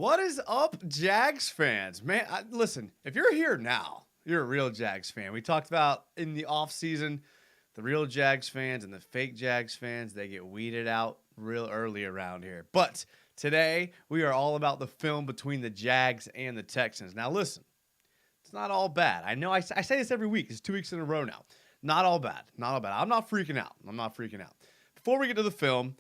What is up, Jags fans? Man, listen, if you're here now, you're a real Jags fan. We talked about in the offseason, the real Jags fans and the fake Jags fans, they get weeded out real early around here. But today, we are all about the film between the Jags and the Texans. Now, listen, it's not all bad. I know I say this every week. It's 2 weeks in a row now. Not all bad. Not all bad. I'm not freaking out. Before we get to the film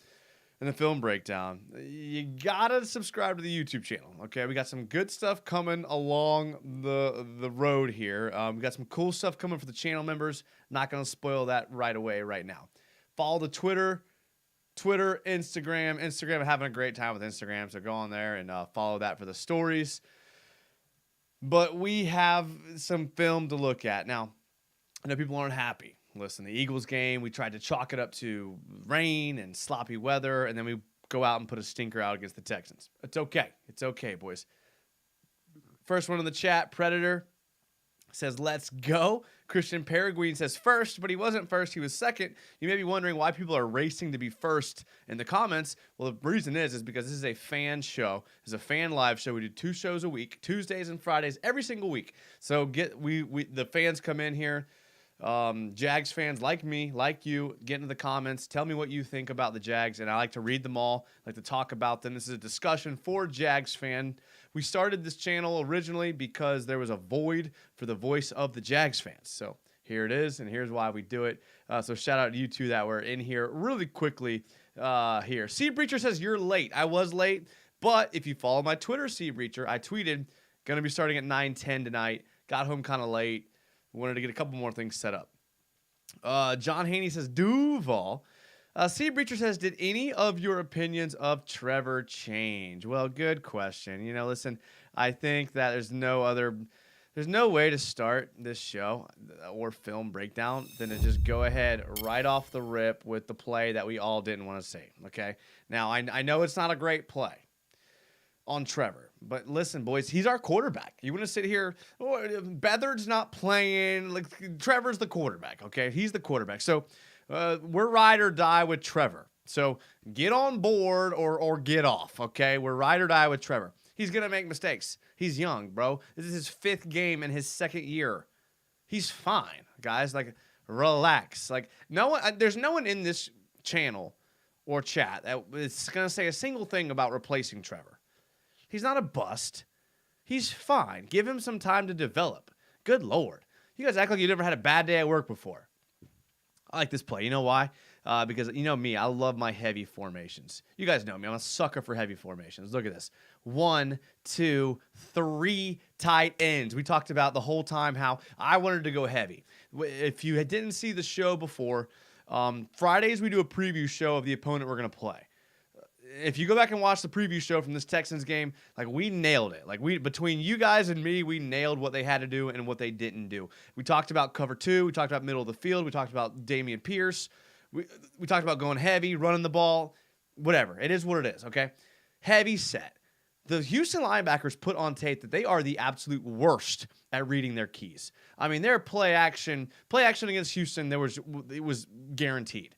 and the film breakdown, you gotta subscribe to the YouTube channel. Okay, we got some good stuff coming along the road here. We got some cool stuff coming for the channel members. Not gonna spoil that right away right now. Follow the Twitter, Instagram. I'm having a great time with Instagram, so go on there and follow that for the stories. But we have some film to look at now. I know people aren't happy. Listen, the Eagles game, we tried to chalk it up to rain and sloppy weather, and then we go out and put a stinker out against the Texans. It's okay. It's okay, boys. First one in the chat, Predator says, let's go. Christian Peregrine says first, but he wasn't first. He was second. You may be wondering why people are racing to be first in the comments. Well, the reason is because this is a fan show. It's a fan live show. We do 2 shows a week, Tuesdays and Fridays, every single week. So the fans come in here. Jags fans like me, like you, get into the comments. Tell me what you think about the Jags, and I like to read them all. I like to talk about them. This is a discussion for Jags fan. We started this channel originally because there was a void for the voice of the Jags fans. So here it is, and here's why we do it. So shout out to you two that were in here really quickly here. Sea Breacher says, you're late. I was late, but if you follow my Twitter, Sea Breacher, I tweeted, going to be starting at 9:10 tonight. Got home kind of late. Wanted to get a couple more things set up. John Haney says, Duval. Sea Breacher says, did any of your opinions of Trevor change? Well, good question. You know, listen, I think that there's no way to start this show or film breakdown than to just go ahead right off the rip with the play that we all didn't want to see, okay? Now, I know it's not a great play on Trevor, but listen, boys, he's our quarterback. You want to sit here, Beathard's not playing, like Trevor's the quarterback, okay? He's the quarterback. So we're ride or die with Trevor. So get on board or get off, okay? We're ride or die with Trevor. He's going to make mistakes. He's young, bro. This is his 5th game in his 2nd year. He's fine, guys. Like, relax. Like, there's no one in this channel or chat that is going to say a single thing about replacing Trevor. He's not a bust. He's fine. Give him some time to develop. Good Lord. You guys act like you never had a bad day at work before. I like this play. You know why? Because you know me. I love my heavy formations. You guys know me. I'm a sucker for heavy formations. Look at this. 1, 2, 3 tight ends. We talked about the whole time how I wanted to go heavy. If you didn't see the show before, Fridays we do a preview show of the opponent we're going to play. If you go back and watch the preview show from this Texans game, like we nailed it. Like between you guys and me, we nailed what they had to do and what they didn't do. We talked about cover 2. We talked about middle of the field. We talked about Damian Pierce. We talked about going heavy, running the ball, whatever. It is what it is, okay? Heavy set. The Houston linebackers put on tape that they are the absolute worst at reading their keys. I mean, their play action against Houston, it was guaranteed.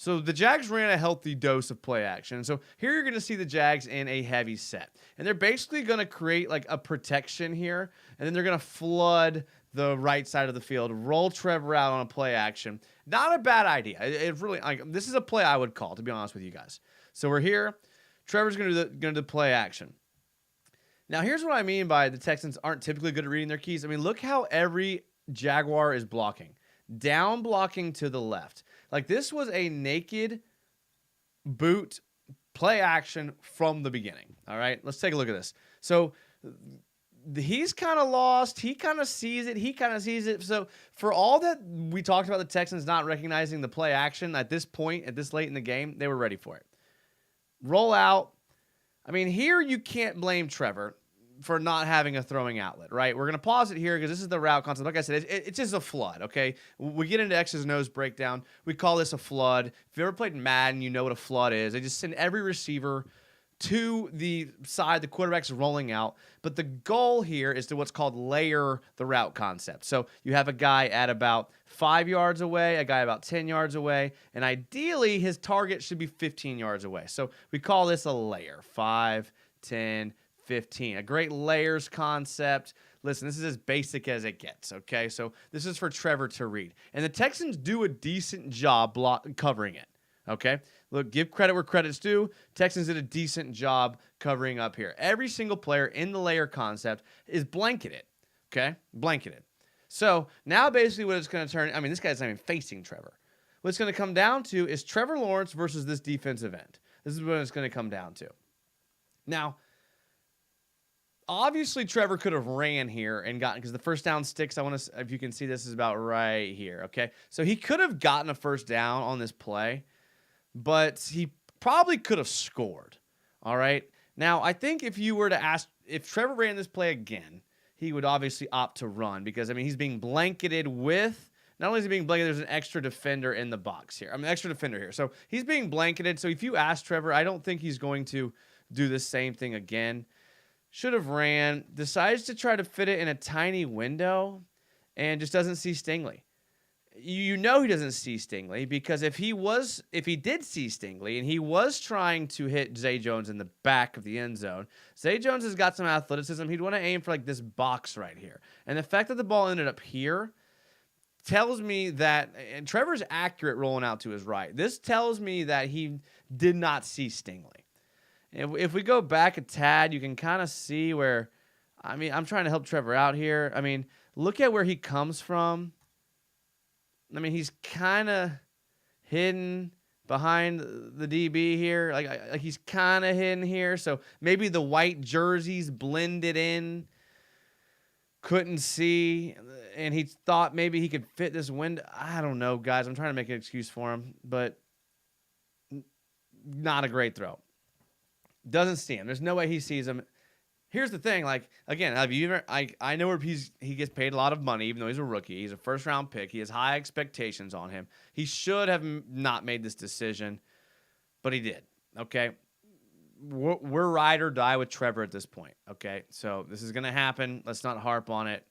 So the Jags ran a healthy dose of play action. So here you're going to see the Jags in a heavy set. And they're basically going to create like a protection here. And then they're going to flood the right side of the field, roll Trevor out on a play action. Not a bad idea. It really, this is a play I would call, to be honest with you guys. So we're here. Trevor's going to do the play action. Now here's what I mean by the Texans aren't typically good at reading their keys. I mean, look how every Jaguar is blocking. Down blocking to the left. Like, this was a naked boot play action from the beginning. All right, let's take a look at this. So he's kind of lost. He kind of sees it. So for all that we talked about the Texans not recognizing the play action at this point, at this late in the game, they were ready for it. Roll out. I mean, here you can't blame Trevor for not having a throwing outlet, right? We're going to pause it here because this is the route concept. Like I said, it's just a flood, okay? We get into X's and O's breakdown. We call this a flood. If you ever played Madden, you know what a flood is. They just send every receiver to the side the quarterback's rolling out. But the goal here is to what's called layer the route concept. So you have a guy at about 5 yards away, a guy about 10 yards away, and ideally his target should be 15 yards away. So we call this a layer, 5, 10, 15. A great layers concept. Listen, this is as basic as it gets, okay? So this is for Trevor to read. And the Texans do a decent job covering it, okay? Look, give credit where credit's due. Texans did a decent job covering up here. Every single player in the layer concept is blanketed, okay? Blanketed. So now basically what it's going to turn, I mean, this guy's not even facing Trevor. What it's going to come down to is Trevor Lawrence versus this defensive end. This is what it's going to come down to. Now, obviously, Trevor could have ran here and gotten, because the first down sticks, I want to, if you can see, this is about right here, okay? So he could have gotten a first down on this play, but he probably could have scored, all right? Now, I think if you were to ask, if Trevor ran this play again, he would obviously opt to run because, I mean, he's being blanketed with, not only is he being blanketed, there's an extra defender in the box here. I mean, extra defender here. So he's being blanketed. So if you ask Trevor, I don't think he's going to do the same thing again. Should have ran, decides to try to fit it in a tiny window, and just doesn't see Stingley. You know he doesn't see Stingley because if he did see Stingley and he was trying to hit Zay Jones in the back of the end zone, Zay Jones has got some athleticism. He'd want to aim for like this box right here. And the fact that the ball ended up here tells me that, and Trevor's accurate rolling out to his right. This tells me that he did not see Stingley. If we go back a tad, you can kind of see where, I mean, I'm trying to help Trevor out here. I mean, look at where he comes from. I mean, he's kind of hidden behind the DB here. Like he's kind of hidden here. So maybe the white jerseys blended in, couldn't see, and he thought maybe he could fit this window. I don't know, guys. I'm trying to make an excuse for him, but not a great throw. Doesn't see him. There's no way he sees him. Here's the thing. Like, again, have you ever, I know where he gets paid a lot of money, even though he's a rookie. He's a first-round pick. He has high expectations on him. He should have not made this decision, but he did, okay? We're ride or die with Trevor at this point, okay? So this is going to happen. Let's not harp on it.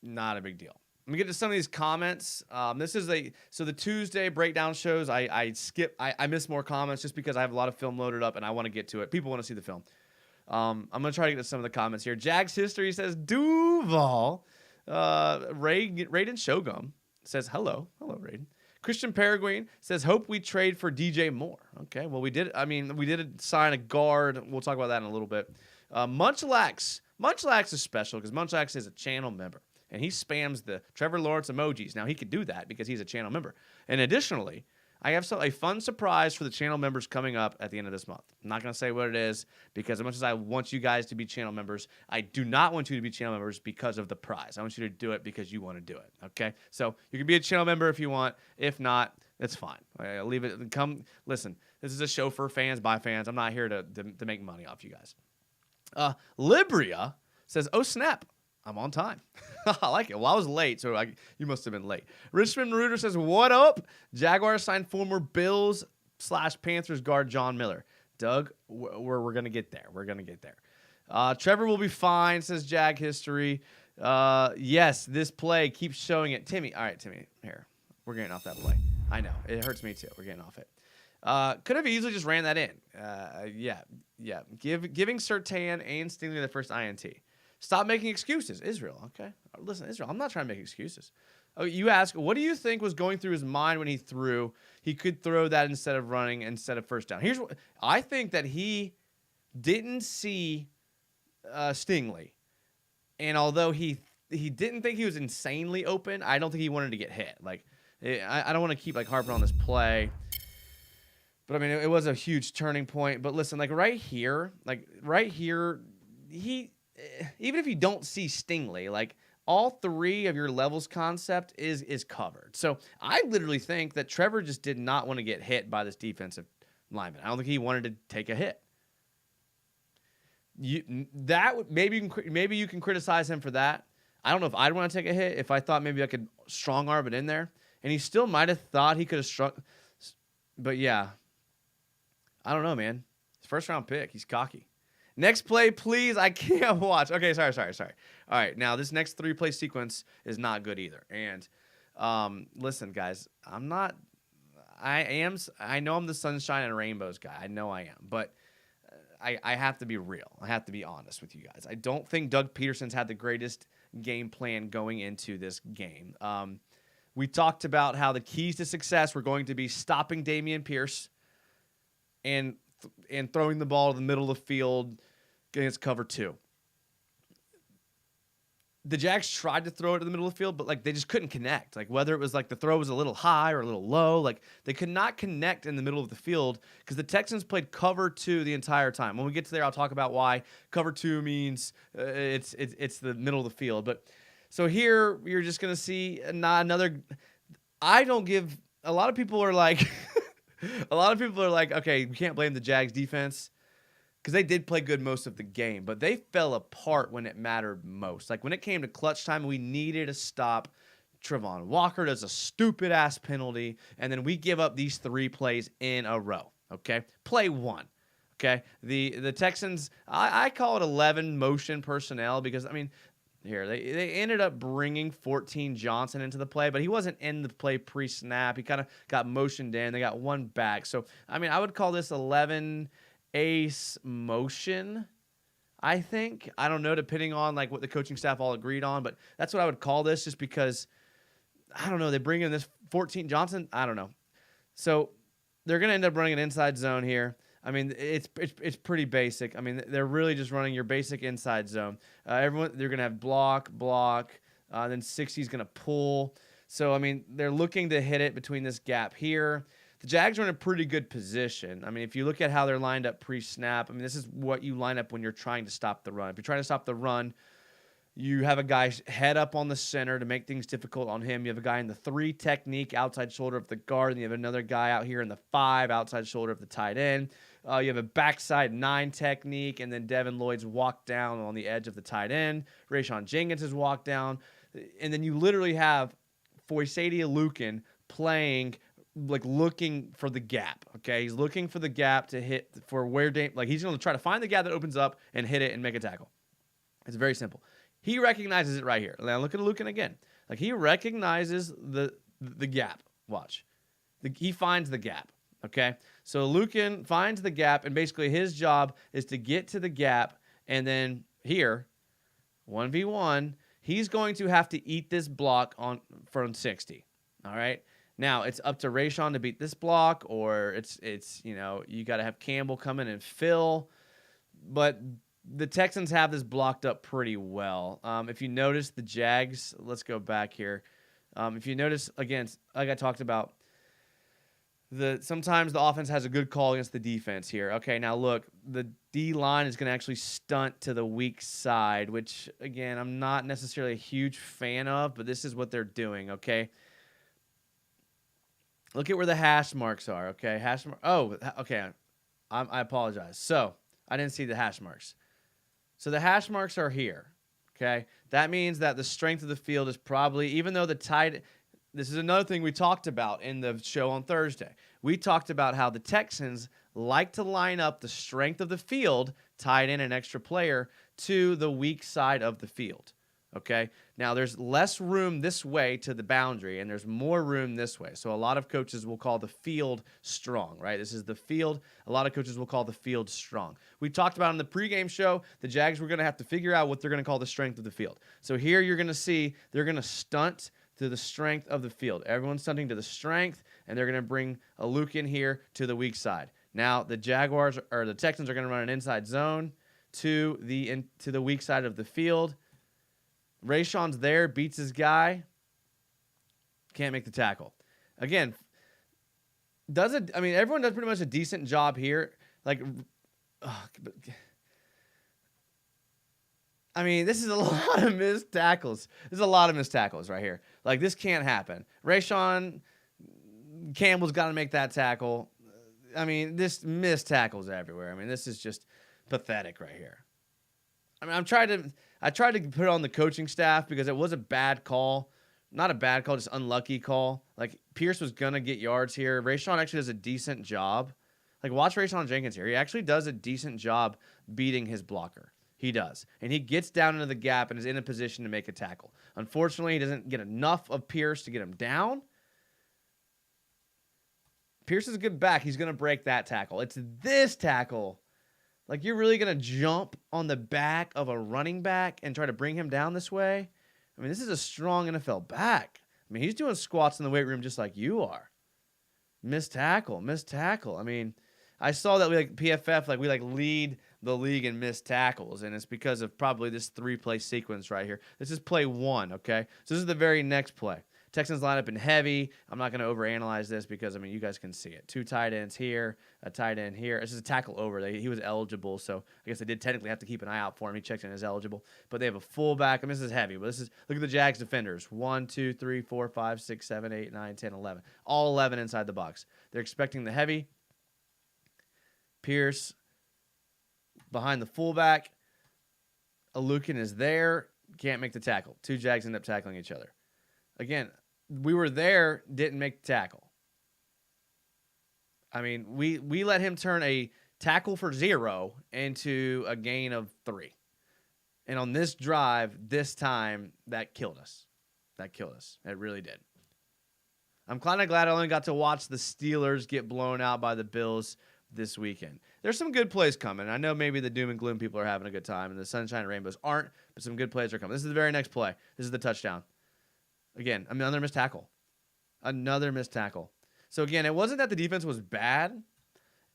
Not a big deal. Let me get to some of these comments. This is so the Tuesday breakdown shows. I miss more comments just because I have a lot of film loaded up and I want to get to it. People want to see the film. I'm going to try to get to some of the comments here. Jags history says Duval. Raiden Shogum says hello. Hello, Raiden. Christian Peregrine says, hope we trade for DJ Moore. Okay, well, we did sign a guard. We'll talk about that in a little bit. Munchlax is special because Munchlax is a channel member. And he spams the Trevor Lawrence emojis. Now, he could do that because he's a channel member. And additionally, I have a fun surprise for the channel members coming up at the end of this month. I'm not going to say what it is because as much as I want you guys to be channel members, I do not want you to be channel members because of the prize. I want you to do it because you want to do it, okay? So you can be a channel member if you want. If not, that's fine. I'll leave it. Come, listen, this is a show for fans, by fans. I'm not here to make money off you guys. Libria says, oh, snap. I'm on time. I like it. Well, I was late, so you must have been late. Richmond Reuter says, what up? Jaguars signed former Bills/Panthers guard John Miller. Doug, we're going to get there. We're going to get there. Trevor will be fine, says Jag History. Yes, this play keeps showing it. Timmy, all right, Timmy, here. We're getting off that play. I know. It hurts me, too. We're getting off it. Could have easily just ran that in. Yeah. Giving Surtain and Stingley the first INT. Stop making excuses. Israel, okay? Listen, Israel, I'm not trying to make excuses. Oh, you ask, what do you think was going through his mind when he threw? He could throw that instead of running, instead of first down. Here's what I think, that he didn't see Stingley. And although he didn't think he was insanely open, I don't think he wanted to get hit. Like, I don't want to keep harping on this play. But, I mean, it was a huge turning point. But, listen, right here, even if you don't see Stingley, all three of your levels concept is covered. So I literally think that Trevor just did not want to get hit by this defensive lineman. I don't think he wanted to take a hit. Maybe you can criticize him for that. I don't know if I'd want to take a hit if I thought maybe I could strong arm it in there. And he still might have thought he could have struck. But yeah, I don't know, man. His first round pick. He's cocky. Next play, please. I can't watch. Okay, sorry. All right, now this next 3-play sequence is not good either. And listen, guys, I know I'm the sunshine and rainbows guy. I know I am. But I have to be real. I have to be honest with you guys. I don't think Doug Peterson's had the greatest game plan going into this game. We talked about how the keys to success were going to be stopping Dameon Pierce and throwing the ball to the middle of the field against cover 2. The Jags tried to throw it to the middle of the field, but they just couldn't connect. Whether it was the throw was a little high or a little low, they could not connect in the middle of the field because the Texans played cover 2 the entire time. When we get to there, I'll talk about why cover 2 means it's the middle of the field. But so here you're just gonna see another. I don't give. A lot of people are like, okay, we can't blame the Jags defense, because they did play good most of the game, but they fell apart when it mattered most. When it came to clutch time, we needed to stop. Trevon Walker does a stupid-ass penalty, and then we give up these 3 plays in a row, okay? Play 1, okay? The Texans, I call it 11 motion personnel because, here, they ended up bringing 14 Johnson into the play, but he wasn't in the play pre-snap. He kind of got motioned in. They got 1 back. So, I would call this 11 ace motion, I think. I don't know, depending on what the coaching staff all agreed on, but that's what I would call this, just because, I don't know, they bring in this 14 Johnson. I don't know. So they're going to end up running an inside zone here. It's pretty basic. They're really just running your basic inside zone. They're going to have block, then 60's going to pull. So, they're looking to hit it between this gap here. The Jags are in a pretty good position. If you look at how they're lined up pre-snap, this is what you line up when you're trying to stop the run. If you're trying to stop the run, you have a guy head up on the center to make things difficult on him. You have a guy in the 3 technique outside shoulder of the guard, and you have another guy out here in the 5 outside shoulder of the tight end. You have a backside 9 technique, and then Devin Lloyd's walk down on the edge of the tight end. Rayshon Jenkins is walked down. And then you literally have Foysadia Lukin playing looking for the gap, okay? He's looking for the gap to hit for where he's going to try to find the gap that opens up and hit it and make a tackle. It's very simple. He recognizes it right here. Now look at Lukin again. He recognizes the gap. Watch. He finds the gap, okay? So Lukin finds the gap, and basically his job is to get to the gap, and then here, 1v1, he's going to have to eat this block from 60, all right? Now, it's up to Rayshon to beat this block, or it's you got to have Campbell come in and fill. But the Texans have this blocked up pretty well. If you notice the Jags, let's go back here. If you notice, again, like I talked about, sometimes the offense has a good call against the defense here. Okay, now look, the D-line is going to actually stunt to the weak side, which, again, I'm not necessarily a huge fan of, but this is what they're doing, okay? Look at where the hash marks are, okay? Okay. I apologize. So, I didn't see the hash marks. So, the hash marks are here, okay? That means that the strength of the field is probably, even though this is another thing we talked about in the show on Thursday. We talked about how the Texans like to line up the strength of the field, tied in an extra player, to the weak side of the field. Okay? Now, there's less room this way to the boundary, and there's more room this way. So a lot of coaches will call the field strong, right? This is the field. A lot of coaches will call the field strong. We talked about in the pregame show, the Jags were going to have to figure out what they're going to call the strength of the field. So here you're going to see they're going to stunt to the strength of the field. Everyone's stunting to the strength, and they're going to bring a Luke in here to the weak side. Now, the Texans are going to run an inside zone to the weak side of the field. Rayshon's there, beats his guy, can't make the tackle. Again, everyone does pretty much a decent job here. This is a lot of missed tackles. There's a lot of missed tackles right here. This can't happen. Rayshon Campbell's got to make that tackle. This missed tackles everywhere. This is just pathetic right here. I tried to put it on the coaching staff because it was a bad call. Not a bad call, just unlucky call. Pierce was going to get yards here. Rayshon actually does a decent job. Watch Rayshon Jenkins here. He actually does a decent job beating his blocker. He does. And he gets down into the gap and is in a position to make a tackle. Unfortunately, he doesn't get enough of Pierce to get him down. Pierce is a good back. He's going to break that tackle. It's this tackle Like, you're really going to jump on the back of a running back and try to bring him down this way? I mean, this is a strong NFL back. I mean, he's doing squats in the weight room just like you are. Missed tackle. I mean, I saw that we PFF, we lead the league in missed tackles, and it's because of probably this 3-play sequence right here. This is play 1, okay? So this is the very next play. Texans line up in heavy. I'm not going to overanalyze this because, I mean, you guys can see it. 2 tight ends here, a tight end here. This is a tackle over. He was eligible, so I guess they did technically have to keep an eye out for him. He checked in as eligible. But they have a fullback. I mean, this is heavy, but look at the Jags defenders. 1, 2, 3, 4, 5, 6, 7, 8, 9, 10, 11. All 11 inside the box. They're expecting the heavy. Pierce behind the fullback. Alukin is there. Can't make the tackle. 2 Jags end up tackling each other. Again, we were there, didn't make the tackle. I mean, we let him turn a tackle for 0 into a gain of 3. And on this drive, this time, that killed us. It really did. I'm kind of glad I only got to watch the Steelers get blown out by the Bills this weekend. There's some good plays coming. I know maybe the doom and gloom people are having a good time, and the sunshine and rainbows aren't, but some good plays are coming. This is the very next play. This is the touchdown. Again, another missed tackle. So, again, it wasn't that the defense was bad.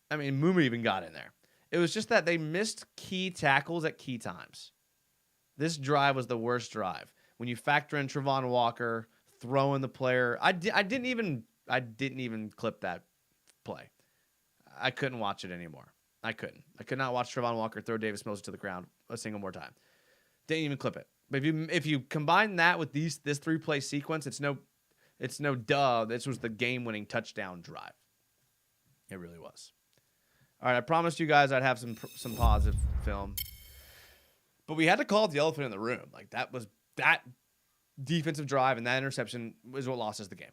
I mean, Mooma even got in there. It was just that they missed key tackles at key times. This drive was the worst drive. When you factor in Trevon Walker throwing the player, I didn't even clip that play. I couldn't watch it anymore. I could not watch Trevon Walker throw Davis Mills to the ground a single more time. Didn't even clip it. But if you combine that with this 3-play sequence, it's no duh. This was the game-winning touchdown drive. It really was. All right, I promised you guys I'd have some positive film, but we had to call it the elephant in the room. That defensive drive and that interception is what lost us the game.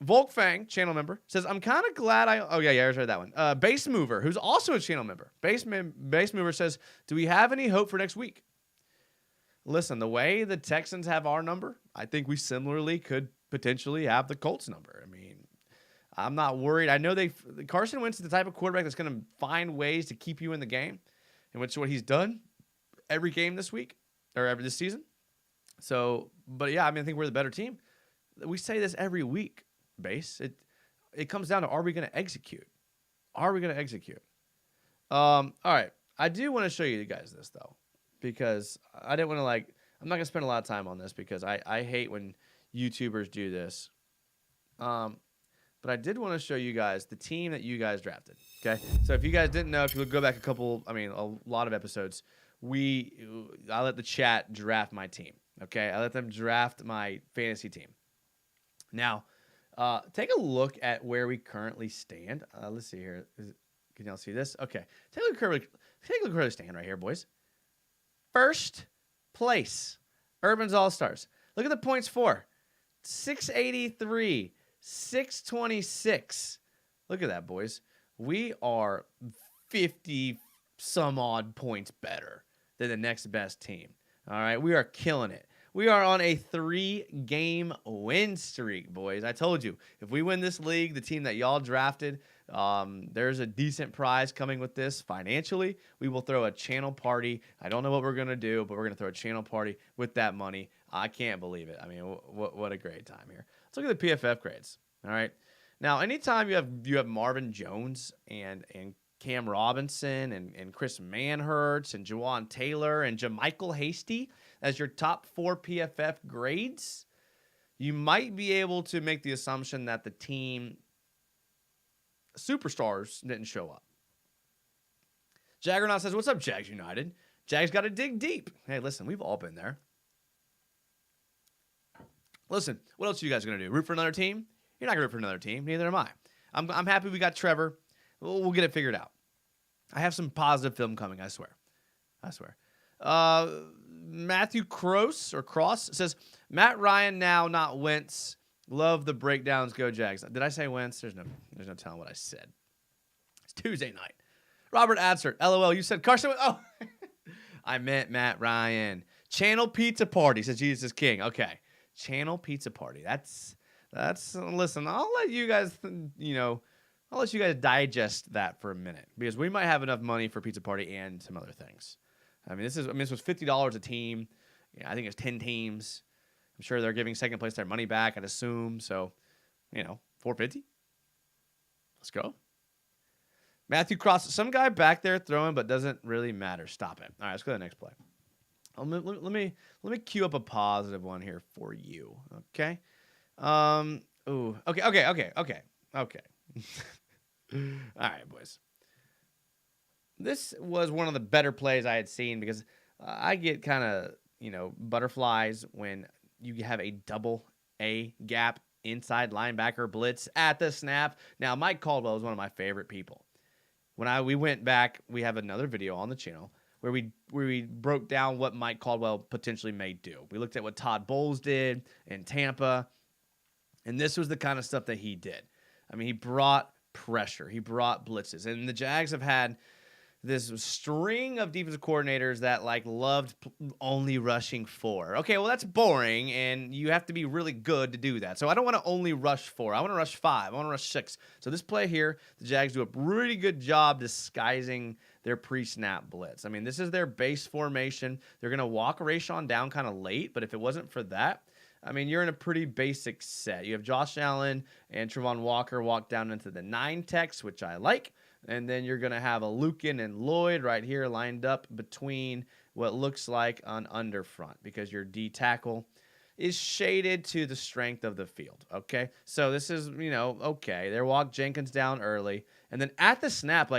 Volkfang, channel member, says, I'm kind of glad I already read that one. Base Mover, who's also a channel member. Base Mover says, do we have any hope for next week? Listen, the way the Texans have our number, I think we similarly could potentially have the Colts number. I mean, I'm not worried. I know Carson Wentz is the type of quarterback that's going to find ways to keep you in the game, and which is what he's done every game this season. So, but yeah, I mean, I think we're the better team. We say this every week, Base. It comes down to, are we going to execute? All right. I do want to show you guys this, though, because I didn't want to, I'm not going to spend a lot of time on this because I hate when YouTubers do this. But I did want to show you guys the team that you guys drafted, okay? So if you guys didn't know, if you would go back a lot of episodes, I let the chat draft my team, okay? I let them draft my fantasy team. Now, take a look at where we currently stand. Let's see here. Can y'all see this? Okay. Take a look where we stand right here, boys. First place, Urban's All-Stars. Look at the points for. 683, 626. Look at that, boys. We are 50 some odd points better than the next best team. All right, we are killing it. We are on a 3-game win streak, boys. I told you, if we win this league, the team that y'all drafted, there's a decent prize coming with this financially. We will throw a channel party. I don't know what we're going to do, but we're going to throw a channel party with that money. I can't believe it. I mean, what a great time here. Let's look at the PFF grades. All right. Now, anytime you have Marvin Jones and Cam Robinson and Chris Manhertz and Juwan Taylor and JaMychal Hasty as your top 4 PFF grades, you might be able to make the assumption that the team superstars didn't show up. Jaggernaut says, what's up, Jags United? Jags got to dig deep. Hey, listen, we've all been there. Listen, what else are you guys going to do? Root for another team? You're not going to root for another team. Neither am I. I'm happy we got Trevor. We'll get it figured out. I have some positive film coming, I swear. Matthew Cross says, Matt Ryan now, not Wentz. Love the breakdowns. Go Jags. Did I say Wentz? There's no telling what I said. It's Tuesday night. Robert Adsert, LOL. You said Carson. Oh, I meant Matt Ryan. Channel Pizza Party, says Jesus is King. Okay. Channel Pizza Party. That's listen, I'll let you guys, I'll let you guys digest that for a minute because we might have enough money for pizza party and some other things. This was $50 a team. I think it's 10 teams. I'm sure they're giving second place their money back, I'd assume. So, $450. Let's go. Matthew Cross, some guy back there throwing, but doesn't really matter. Stop it. All right, let's go to the next play. Let me cue up a positive one here for you. Okay. Okay. All right, boys. This was one of the better plays I had seen because I get kind of, butterflies when you have a double A gap inside linebacker blitz at the snap. Now, Mike Caldwell is one of my favorite people. When we went back, we have another video on the channel where we broke down what Mike Caldwell potentially may do. We looked at what Todd Bowles did in Tampa, and this was the kind of stuff that he did. He brought pressure. He brought blitzes. And the Jags have had this string of defensive coordinators that loved only rushing 4. Okay, well, that's boring, and you have to be really good to do that. So I don't want to only rush 4. I want to rush 5. I want to rush 6. So this play here, the Jags do a pretty good job disguising their pre-snap blitz. This is their base formation. They're going to walk Rayshon down kind of late, but if it wasn't for that, you're in a pretty basic set. You have Josh Allen and Trevon Walker walk down into the 9 techs, which I like. And then you're going to have a Lukin and Lloyd right here lined up between what looks like an under front because your D tackle is shaded to the strength of the field. Okay. So this is, okay. They walk Jenkins down early. And then at the snap,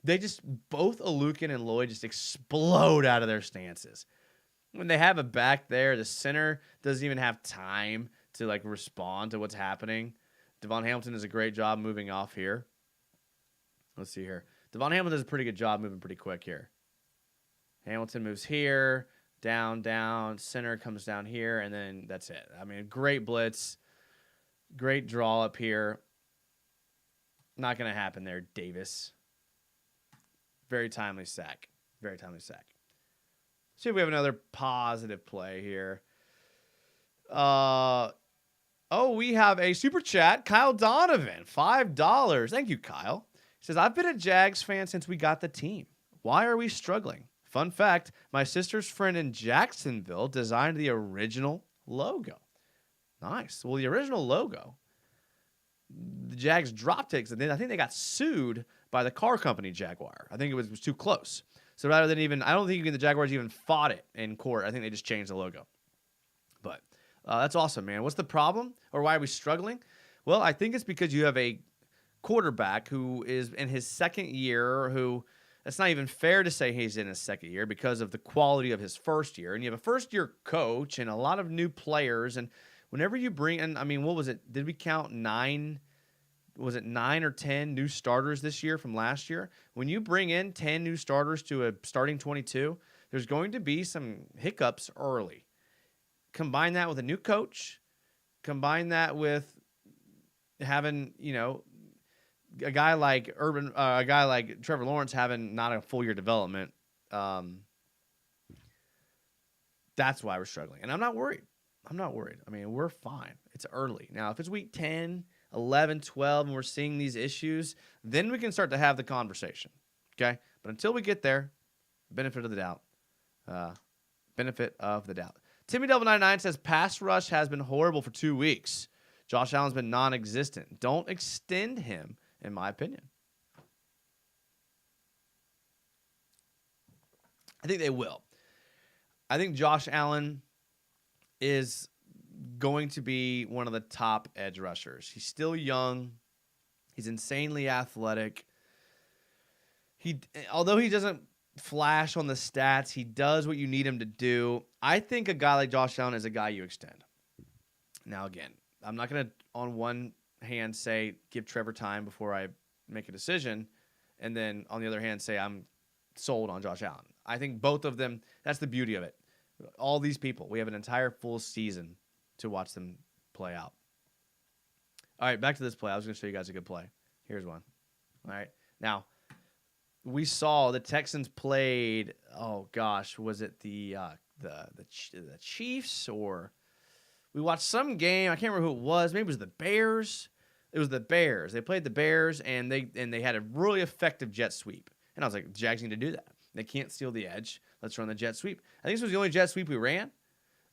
they just, both Lukin and Lloyd just explode out of their stances. When they have a back there, the center doesn't even have time to respond to what's happening. Devon Hamilton does a great job moving off here. Let's see here. Devon Hamilton does a pretty good job moving pretty quick here. Hamilton moves here, down, center comes down here, and then that's it. Great blitz, great draw up here. Not going to happen there, Davis. Very timely sack. See if we have another positive play here. We have a super chat. Kyle Donovan, $5. Thank you, Kyle. He says, I've been a Jags fan since we got the team. Why are we struggling? Fun fact, my sister's friend in Jacksonville designed the original logo. Nice. Well, the original logo, the Jags dropped it because I think they got sued by the car company Jaguar. I think it was too close. So rather than I don't think the Jaguars even fought it in court. I think they just changed the logo. But that's awesome, man. What's the problem? Or why are we struggling? Well, I think it's because you have a quarterback who is in his second year, who it's not even fair to say he's in his second year because of the quality of his first year. And you have a first-year coach and a lot of new players. And whenever you bring in, what was it? Did we count 9? Was it 9 or 10 new starters this year from last year? When you bring in 10 new starters to a starting 22, there's going to be some hiccups early. Combine that with a new coach. Combine that with having, a guy like Trevor Lawrence having not a full year development. That's why we're struggling. And I'm not worried. We're fine. It's early. Now, if it's week 10, 11, 12, and we're seeing these issues, then we can start to have the conversation. Okay? But until we get there, benefit of the doubt. Timmy Devil 99 says, pass rush has been horrible for 2 weeks. Josh Allen's been non-existent. Don't extend him, in my opinion. I think they will. I think Josh Allen is going to be one of the top edge rushers. He's still young. He's insanely athletic. Although he doesn't flash on the stats, he does what you need him to do. I think a guy like Josh Allen is a guy you extend. Now, again, I'm not going to, on one hand, say give Trevor time before I make a decision, and then on the other hand say I'm sold on Josh Allen. I think both of them, that's the beauty of it. All these people, we have an entire full season to watch them play out. All right, back to this play. I was going to show you guys a good play. Here's one. All right. Now, we saw the Texans played, was it the Chiefs, or we watched some game. I can't remember who it was. Maybe it was the Bears. It was the Bears. They played the Bears, and they had a really effective jet sweep. And I was like, the Jags need to do that. They can't steal the edge. Let's run the jet sweep. I think this was the only jet sweep we ran.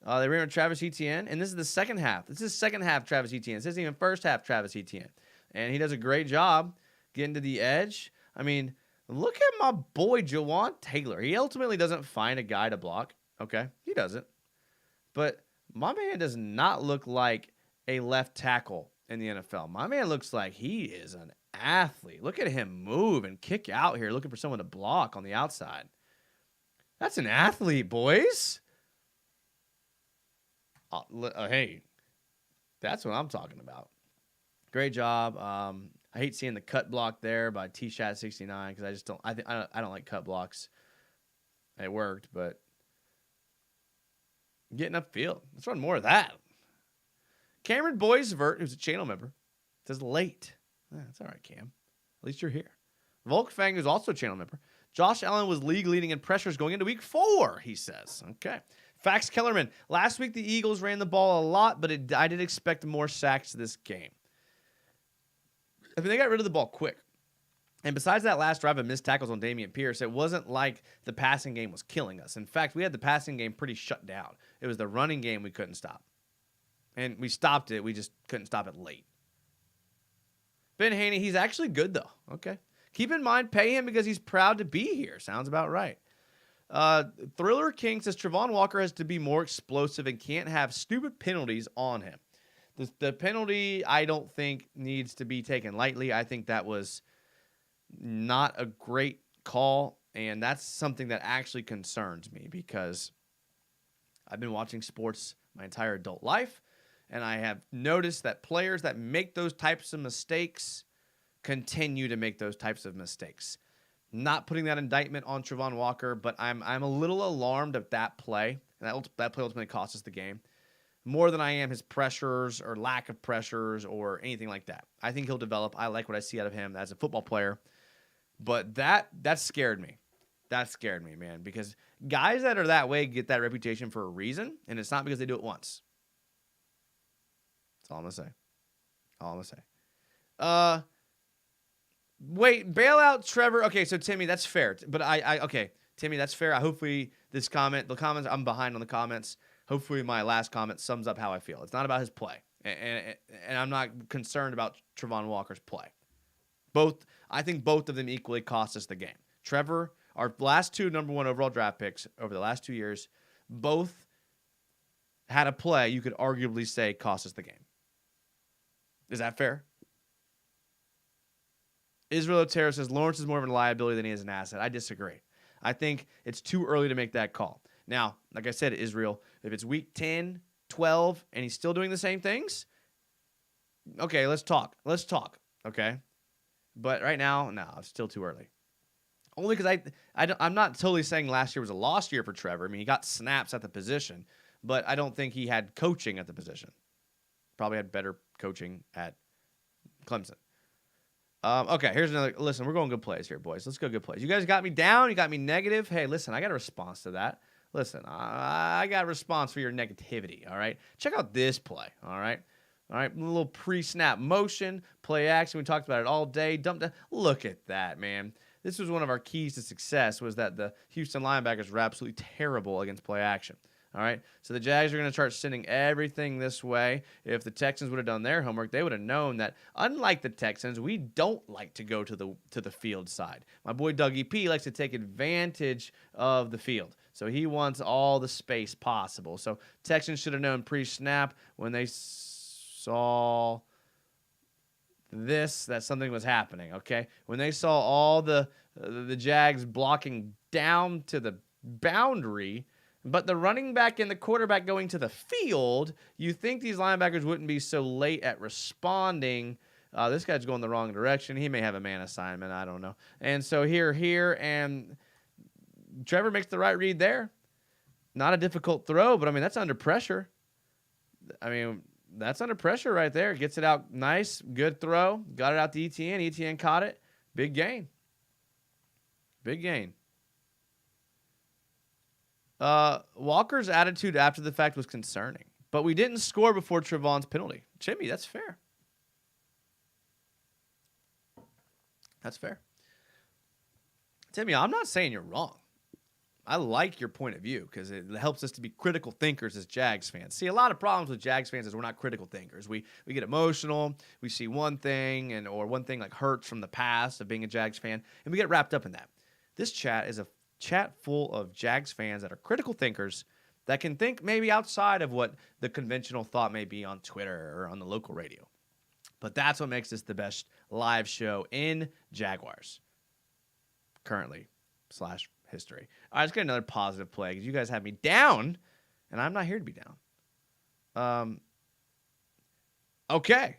They ran with Travis Etienne, and this is the second half. This is second half Travis Etienne. This isn't even first half Travis Etienne. And he does a great job getting to the edge. I mean, look at my boy, Jawan Taylor. He ultimately doesn't find a guy to block. Okay, he doesn't. But my man does not look like a left tackle in the NFL. My man looks like he is an athlete. Look at him move and kick out here, looking for someone to block on the outside. That's an athlete, boys. Hey, that's what I'm talking about. Great job. I hate seeing the cut block there by T-Shat69 because I just don't. I don't like cut blocks. It worked, but getting upfield. Let's run more of that. Cameron Boisvert, who's a channel member, says late. That's all right, Cam. At least you're here. Volkfang, who's also a channel member. Josh Allen was league leading in pressures going into week 4, he says. Okay. Fax Kellerman. Last week, the Eagles ran the ball a lot, but I did expect more sacks this game. I mean, they got rid of the ball quick. And besides that last drive of missed tackles on Dameon Pierce, it wasn't like the passing game was killing us. In fact, we had the passing game pretty shut down. It was the running game we couldn't stop. And we stopped it. We just couldn't stop it late. Ben Haney, he's actually good, though. Okay. Keep in mind, pay him because he's proud to be here. Sounds about right. Thriller King says Travon Walker has to be more explosive and can't have stupid penalties on him. The penalty, I don't think, needs to be taken lightly. I think that was not a great call, and that's something that actually concerns me because I've been watching sports my entire adult life, and I have noticed that players that make those types of mistakes continue to make those types of mistakes. Not putting that indictment on Travon Walker, but I'm a little alarmed of that play, and that play ultimately cost us the game, more than I am his pressures or lack of pressures or anything like that. I think he'll develop. I like what I see out of him as a football player, but that scared me. That scared me, man, because guys that are that way get that reputation for a reason, and it's not because they do it once. That's all I'm going to say. All I'm going to say. Wait, bail out Trevor. Okay, so Timmy, that's fair. But okay, Timmy, that's fair. Hopefully the comments, I'm behind on the comments. Hopefully my last comment sums up how I feel. It's not about his play. And I'm not concerned about Travon Walker's play. I think both of them equally cost us the game. Trevor, our last 2 number 1 overall draft picks over the last 2 years, both had a play you could arguably say cost us the game. Is that fair? Israel Otero says Lawrence is more of a liability than he is an asset. I disagree. I think it's too early to make that call. Now, like I said, Israel, if it's week 10, 12, and he's still doing the same things, okay, let's talk. Okay? But right now, no, it's still too early. Only because I'm not totally saying last year was a lost year for Trevor. I mean, he got snaps at the position, but I don't think he had coaching at the position. Probably had better coaching at Clemson. Okay, here's another. Listen, we're going good plays here, boys. Let's go good plays. You guys got me down. You got me negative. Hey, listen, I got a response to that. Listen, I got a response for your negativity, all right? Check out this play, all right? All right, a little pre-snap motion, play action. We talked about it all day. Dump down. Look at that, man. This was one of our keys to success was that the Houston linebackers were absolutely terrible against play action. All right, so the Jags are going to start sending everything this way. If the Texans would have done their homework, they would have known that, unlike the Texans, we don't like to go to the field side. My boy Dougie P likes to take advantage of the field, so he wants all the space possible. So Texans should have known pre-snap when they saw this that something was happening. Okay, when they saw all the Jags blocking down to the boundary. But the running back and the quarterback going to the field, you think these linebackers wouldn't be so late at responding. This guy's going the wrong direction. He may have a man assignment. I don't know. And so here, and Trevor makes the right read there. Not a difficult throw, but, I mean, that's under pressure. I mean, that's under pressure right there. Gets it out nice. Good throw. Got it out to Etienne. Etienne caught it. Big gain. Big gain. Walker's attitude after the fact was concerning, but we didn't score before Travon's penalty. Jimmy, that's fair. That's fair. Timmy, I'm not saying you're wrong. I like your point of view because it helps us to be critical thinkers as Jags fans. See, a lot of problems with Jags fans is we're not critical thinkers. We get emotional. We see one thing or one thing like hurts from the past of being a Jags fan, and we get wrapped up in that. This chat is a chat full of Jags fans that are critical thinkers that can think maybe outside of what the conventional thought may be on Twitter or on the local radio. But that's what makes this the best live show in Jaguars currently / history. All right, let's get another positive play because you guys have me down, and I'm not here to be down. Okay.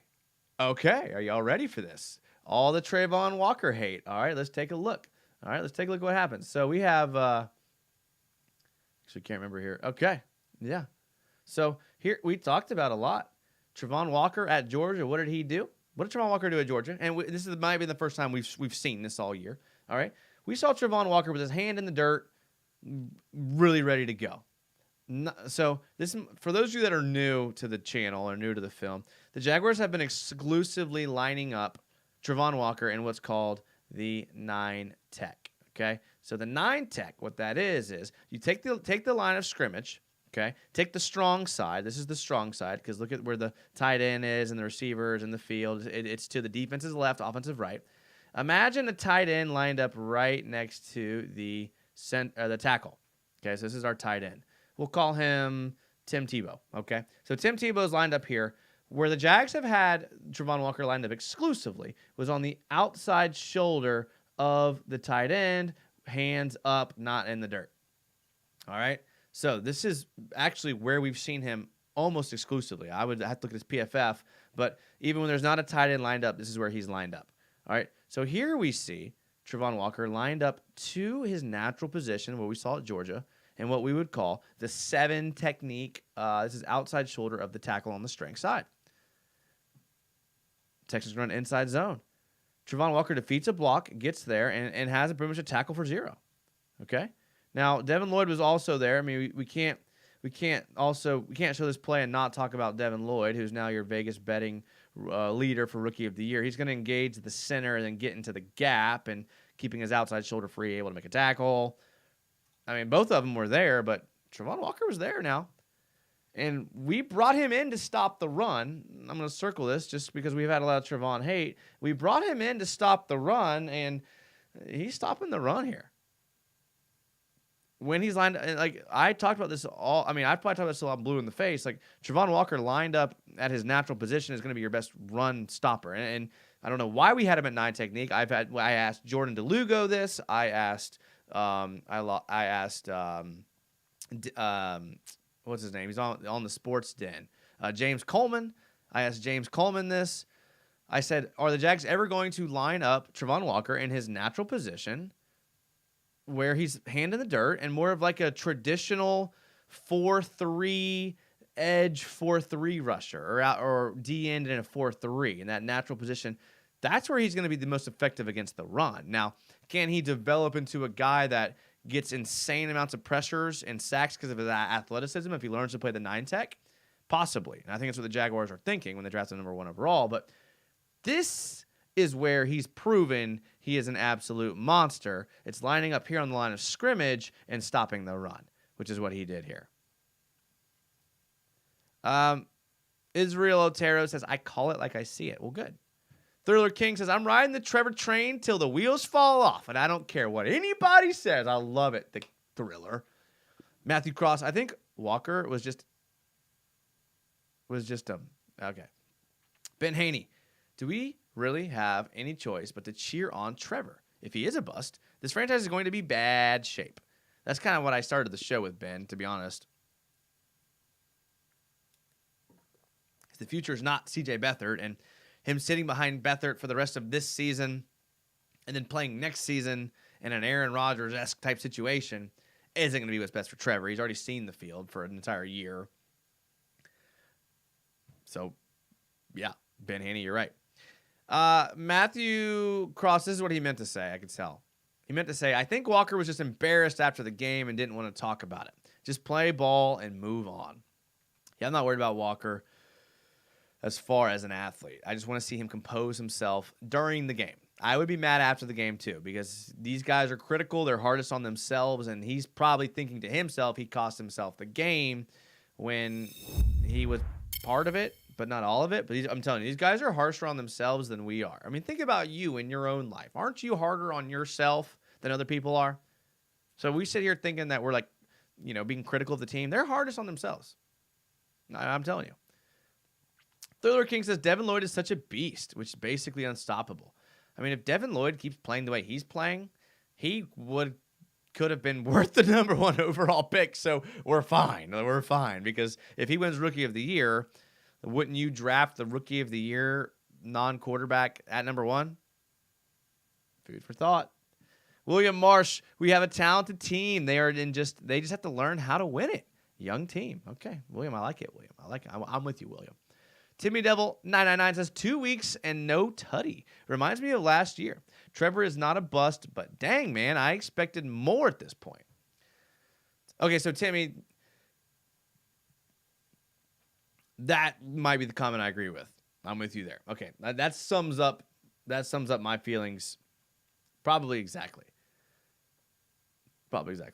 Are y'all ready for this? All the Trayvon Walker hate. All right, let's take a look. All right, let's take a look at what happens. So we have, actually can't remember here. Okay, yeah. So here we talked about a lot. Trayvon Walker at Georgia, what did he do? What did Trayvon Walker do at Georgia? And this might be the first time we've seen this all year. All right. We saw Trayvon Walker with his hand in the dirt, really ready to go. So this, for those of you that are new to the channel or new to the film, the Jaguars have been exclusively lining up Trayvon Walker in what's called the 9 tech. Okay, so the 9 tech, what that is you take the line of scrimmage. Okay, take the strong side. This is the strong side because look at where the tight end is and the receivers in the field. It's to the defense's left, offensive right. Imagine a tight end lined up right next to the tackle. Okay, so this is our tight end. We'll call him Tim Tebow. Okay, so Tim Tebow is lined up here. Where the Jags have had Trayvon Walker lined up exclusively was on the outside shoulder of the tight end, hands up, not in the dirt. All right, so this is actually where we've seen him almost exclusively. I would have to look at his PFF, but even when there's not a tight end lined up, this is where he's lined up. All right, so here we see Trayvon Walker lined up to his natural position, what we saw at Georgia, and what we would call the 7 technique. This is outside shoulder of the tackle on the strength side. Texans run inside zone. Trayvon Walker defeats a block, gets there, and has pretty much a tackle for 0. Okay? Now, Devin Lloyd was also there. I mean, we can't show this play and not talk about Devin Lloyd, who's now your Vegas betting leader for Rookie of the Year. He's going to engage the center and then get into the gap and keeping his outside shoulder free, able to make a tackle. I mean, both of them were there, but Trayvon Walker was there now. And we brought him in to stop the run. I'm going to circle this just because we've had a lot of Trayvon hate. We brought him in to stop the run, and he's stopping the run here. When he's lined up, like I talked about this all, I mean, I've probably talked about this till I'm blue in the face. Like Trayvon Walker lined up at his natural position is going to be your best run stopper. And I don't know why we had him at 9 technique. I asked Jordan DeLugo this. I asked what's his name? He's on the Sports Den. James Coleman. I asked James Coleman this. I said, are the Jags ever going to line up Trayvon Walker in his natural position where he's hand in the dirt and more of like a traditional 4-3 edge 4-3 rusher or D end in a 4-3 in that natural position? That's where he's going to be the most effective against the run. Now, can he develop into a guy that gets insane amounts of pressures and sacks because of his athleticism if he learns to play the 9 tech? Possibly. And I think that's what the Jaguars are thinking when they drafted number 1 overall. But this is where he's proven he is an absolute monster. It's lining up here on the line of scrimmage and stopping the run, which is what he did here. Israel Otero says, I call it like I see it. Well, good. Thriller King says, I'm riding the Trevor train till the wheels fall off, and I don't care what anybody says. I love it, the Thriller. Matthew Cross, I think Walker was just okay. Ben Haney, do we really have any choice but to cheer on Trevor? If he is a bust, this franchise is going to be bad shape. That's kind of what I started the show with, Ben, to be honest. The future is not C.J. Beathard, and him sitting behind Beathard for the rest of this season and then playing next season in an Aaron Rodgers-esque type situation isn't going to be what's best for Trevor. He's already seen the field for an entire year. So, yeah, Ben Haney, you're right. Matthew Cross, this is what he meant to say, I could tell. He meant to say, I think Walker was just embarrassed after the game and didn't want to talk about it. Just play ball and move on. Yeah, I'm not worried about Walker as far as an athlete. I just want to see him compose himself during the game. I would be mad after the game too, because these guys are critical. They're hardest on themselves, and he's probably thinking to himself he cost himself the game when he was part of it, but not all of it. But I'm telling you, these guys are harsher on themselves than we are. I mean, think about you in your own life. Aren't you harder on yourself than other people are? So we sit here thinking that we're like, being critical of the team. They're hardest on themselves. I'm telling you. Thriller King says Devin Lloyd is such a beast, which is basically unstoppable. I mean, if Devin Lloyd keeps playing the way he's playing, he could have been worth the number 1 overall pick. So we're fine. We're fine, because if he wins Rookie of the Year, wouldn't you draft the Rookie of the Year non-quarterback at number 1? Food for thought. William Marsh, we have a talented team. They just have to learn how to win it. Young team. Okay, William, I like it. William, I like it. I'm with you, William. Timmy Devil 999 says 2 weeks and no tutty. Reminds me of last year. Trevor is not a bust, but dang, man, I expected more at this point. Okay, so Timmy, that might be the comment I agree with. I'm with you there. Okay, that sums up my feelings probably exactly. All right,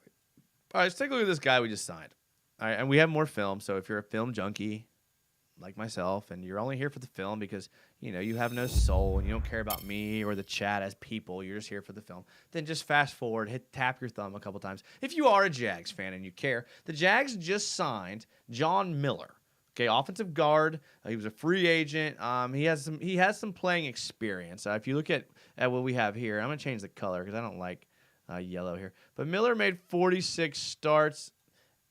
let's take a look at this guy we just signed. All right, and we have more film, so if you're a film junkie like myself, and you're only here for the film because, you have no soul and you don't care about me or the chat as people, you're just here for the film, then just fast forward, tap your thumb a couple times. If you are a Jags fan and you care, the Jags just signed John Miller, okay, offensive guard. He was a free agent. He has some playing experience. If you look at what we have here, I'm going to change the color because I don't like yellow here. But Miller made 46 starts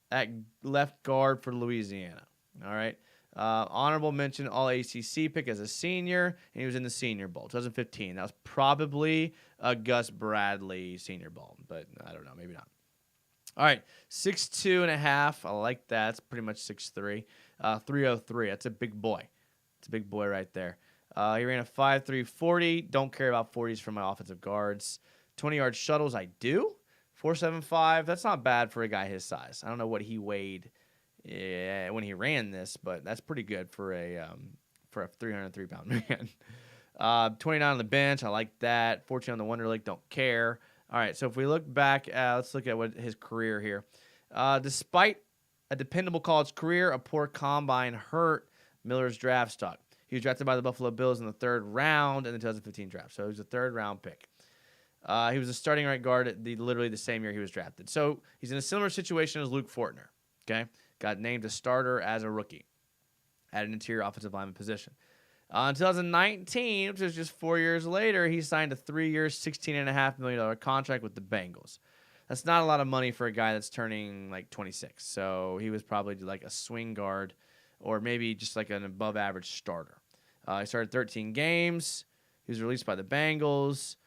at left guard for Louisiana, all right? Honorable mention, all ACC pick as a senior, and he was in the Senior Bowl, 2015. That was probably a Gus Bradley Senior Bowl, but I don't know, maybe not. All right, 6'2.5". I like that. It's pretty much 6'3". 303. That's a big boy. It's a big boy right there. He ran a 5'3" 40. Don't care about 40s from my offensive guards. 20-yard shuttles, I do. 4.75. That's not bad for a guy his size. I don't know what he weighed when he ran this, but that's pretty good for a 303-pound man. 29 on the bench, I like that. 14 on the Wonder League, don't care. All right, so if we look back, let's look at what his career here. Despite a dependable college career, a poor combine hurt Miller's draft stock. He was drafted by the Buffalo Bills in the 3rd round in the 2015 draft, so he was a 3rd-round pick. He was a starting right guard at literally the same year he was drafted. So he's in a similar situation as Luke Fortner, okay? Got named a starter as a rookie at an interior offensive lineman position. In 2019, which was just 4 years later, he signed a 3-year, $16.5 million contract with the Bengals. That's not a lot of money for a guy that's turning like 26. So he was probably like a swing guard or maybe just like an above-average starter. He started 13 games. He was released by the Bengals.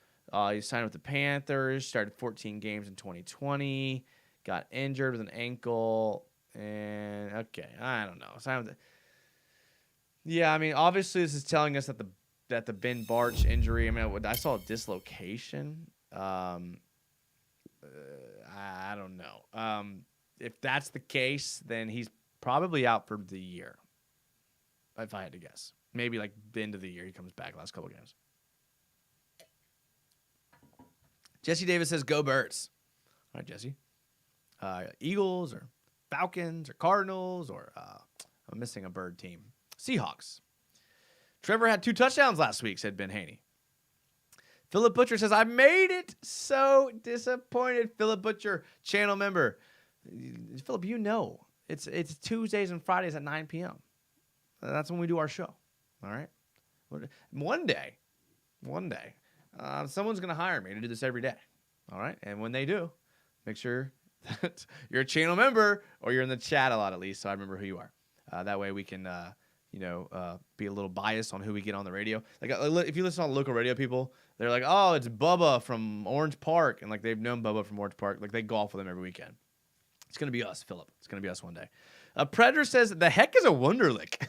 He signed with the Panthers, started 14 games in 2020, got injured with an ankle. And okay, I don't know. Yeah, I mean, obviously this is telling us that the Ben Bartch injury. I mean, I saw a dislocation. I don't know. If that's the case, then he's probably out for the year. If I had to guess, maybe like the end of the year he comes back. Last couple games. Jesse Davis says, "Go Birds." All right, Jesse. Eagles or Falcons or Cardinals or I'm missing a bird team. Seahawks. Trevor had 2 touchdowns last week, said Ben Haney. Philip Butcher says, I made it. So disappointed. Philip Butcher, channel member. Philip, it's Tuesdays and Fridays at 9 p.m. That's when we do our show. All right? One day, someone's going to hire me to do this every day. All right? And when they do, make sure that you're a channel member or you're in the chat a lot at least, so I remember who you are. That way we can, be a little biased on who we get on the radio. Like if you listen to local radio people, they're like, oh, it's Bubba from Orange Park. And like they've known Bubba from Orange Park. Like they golf with him every weekend. It's going to be us, Philip. It's going to be us one day. Predator says, the heck is a Wonderlic?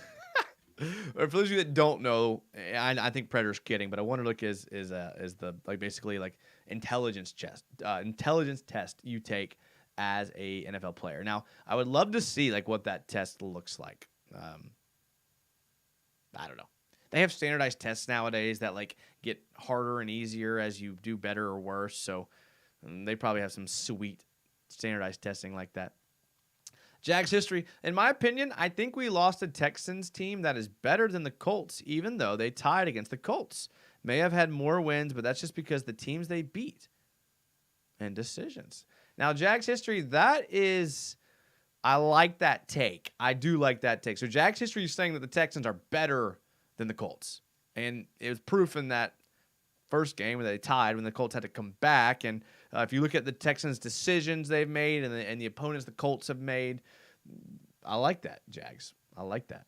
Or for those of you that don't know, I think Predator's kidding, but a Wonderlic is the basically intelligence test you take as a NFL player. Now, I would love to see what that test looks like. I don't know. They have standardized tests nowadays that like get harder and easier as you do better or worse. So they probably have some sweet standardized testing like that. Jags history, in my opinion, I think we lost a Texans team that is better than the Colts, even though they tied against the Colts. May have had more wins, but that's just because the teams they beat and decisions. Now, Jags history, I like that take. I do like that take. So Jags history is saying that the Texans are better than the Colts. And it was proof in that first game where they tied when the Colts had to come back. And if you look at the Texans' decisions they've made and the opponents the Colts have made, I like that, Jags. I like that.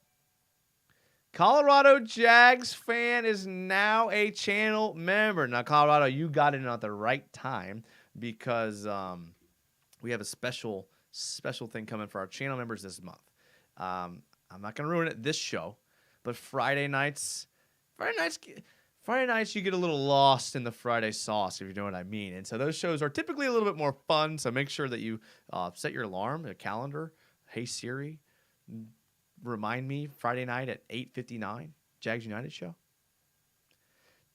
Colorado Jags fan is now a channel member. Now, Colorado, you got in at the right time because we have a special thing coming for our channel members this month. I'm not going to ruin it this show, but Friday nights, you get a little lost in the Friday sauce, if you know what I mean. And so those shows are typically a little bit more fun. So make sure that you set your alarm, a calendar. Hey, Siri, remind me Friday night at 8:59, Jags United show.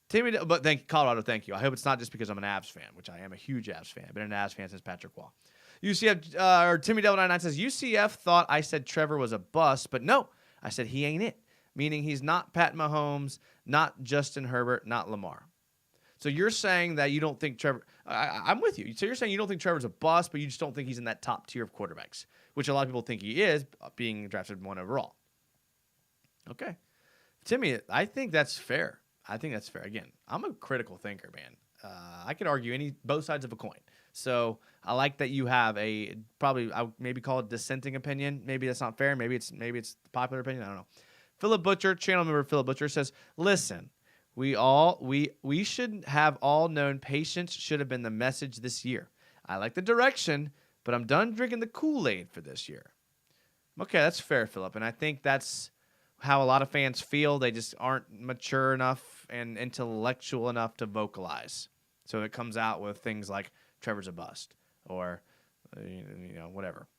Timmy, but Colorado, thank you. I hope it's not just because I'm an Avs fan, which I am a huge Avs fan. I've been an Avs fan since Patrick Waugh. UCF, or Timmy Devil 99 says, UCF thought I said Trevor was a bust, but no, I said he ain't it. Meaning he's not Pat Mahomes, not Justin Herbert, not Lamar. So you're saying that you don't think Trevor – I'm with you. So you're saying you don't think Trevor's a bust, but you just don't think he's in that top tier of quarterbacks, which a lot of people think he is, being drafted 1 overall. Okay. Timmy, I think that's fair. Again, I'm a critical thinker, man. I could argue both sides of a coin. So I like that you have I would maybe call it dissenting opinion. Maybe that's not fair. Maybe it's the popular opinion. I don't know. Philip Butcher, channel member Philip Butcher says, listen, we should have all known patience should have been the message this year. I like the direction, but I'm done drinking the Kool-Aid for this year. Okay, that's fair, Philip. And I think that's how a lot of fans feel. They just aren't mature enough and intellectual enough to vocalize. So it comes out with things like Trevor's a bust or, whatever.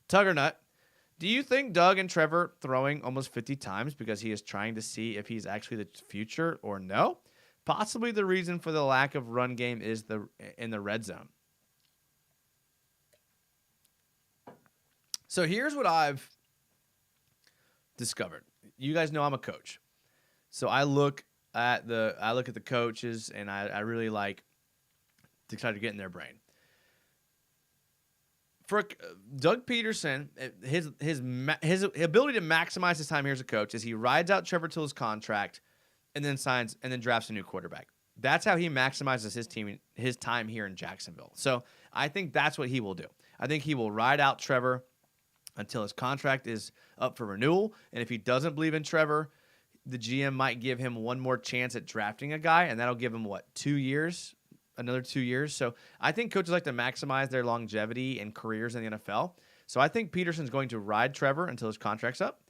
Tuggernut, do you think Doug and Trevor throwing almost 50 times because he is trying to see if he's actually the future or no? Possibly the reason for the lack of run game is in the red zone. So here's what I've discovered. You guys know I'm a coach. So I look at the coaches and I really like to try to get in their brain. For Doug Peterson, his ability to maximize his time here as a coach is he rides out Trevor till his contract and then drafts a new quarterback. That's how he maximizes his time here in Jacksonville. So I think that's what he will do. I think he will ride out Trevor until his contract is up for renewal. And if he doesn't believe in Trevor, the GM might give him one more chance at drafting a guy, and that'll give him, 2 years? Another 2 years. So I think coaches like to maximize their longevity and careers in the NFL. So I think Peterson's going to ride Trevor until his contract's up.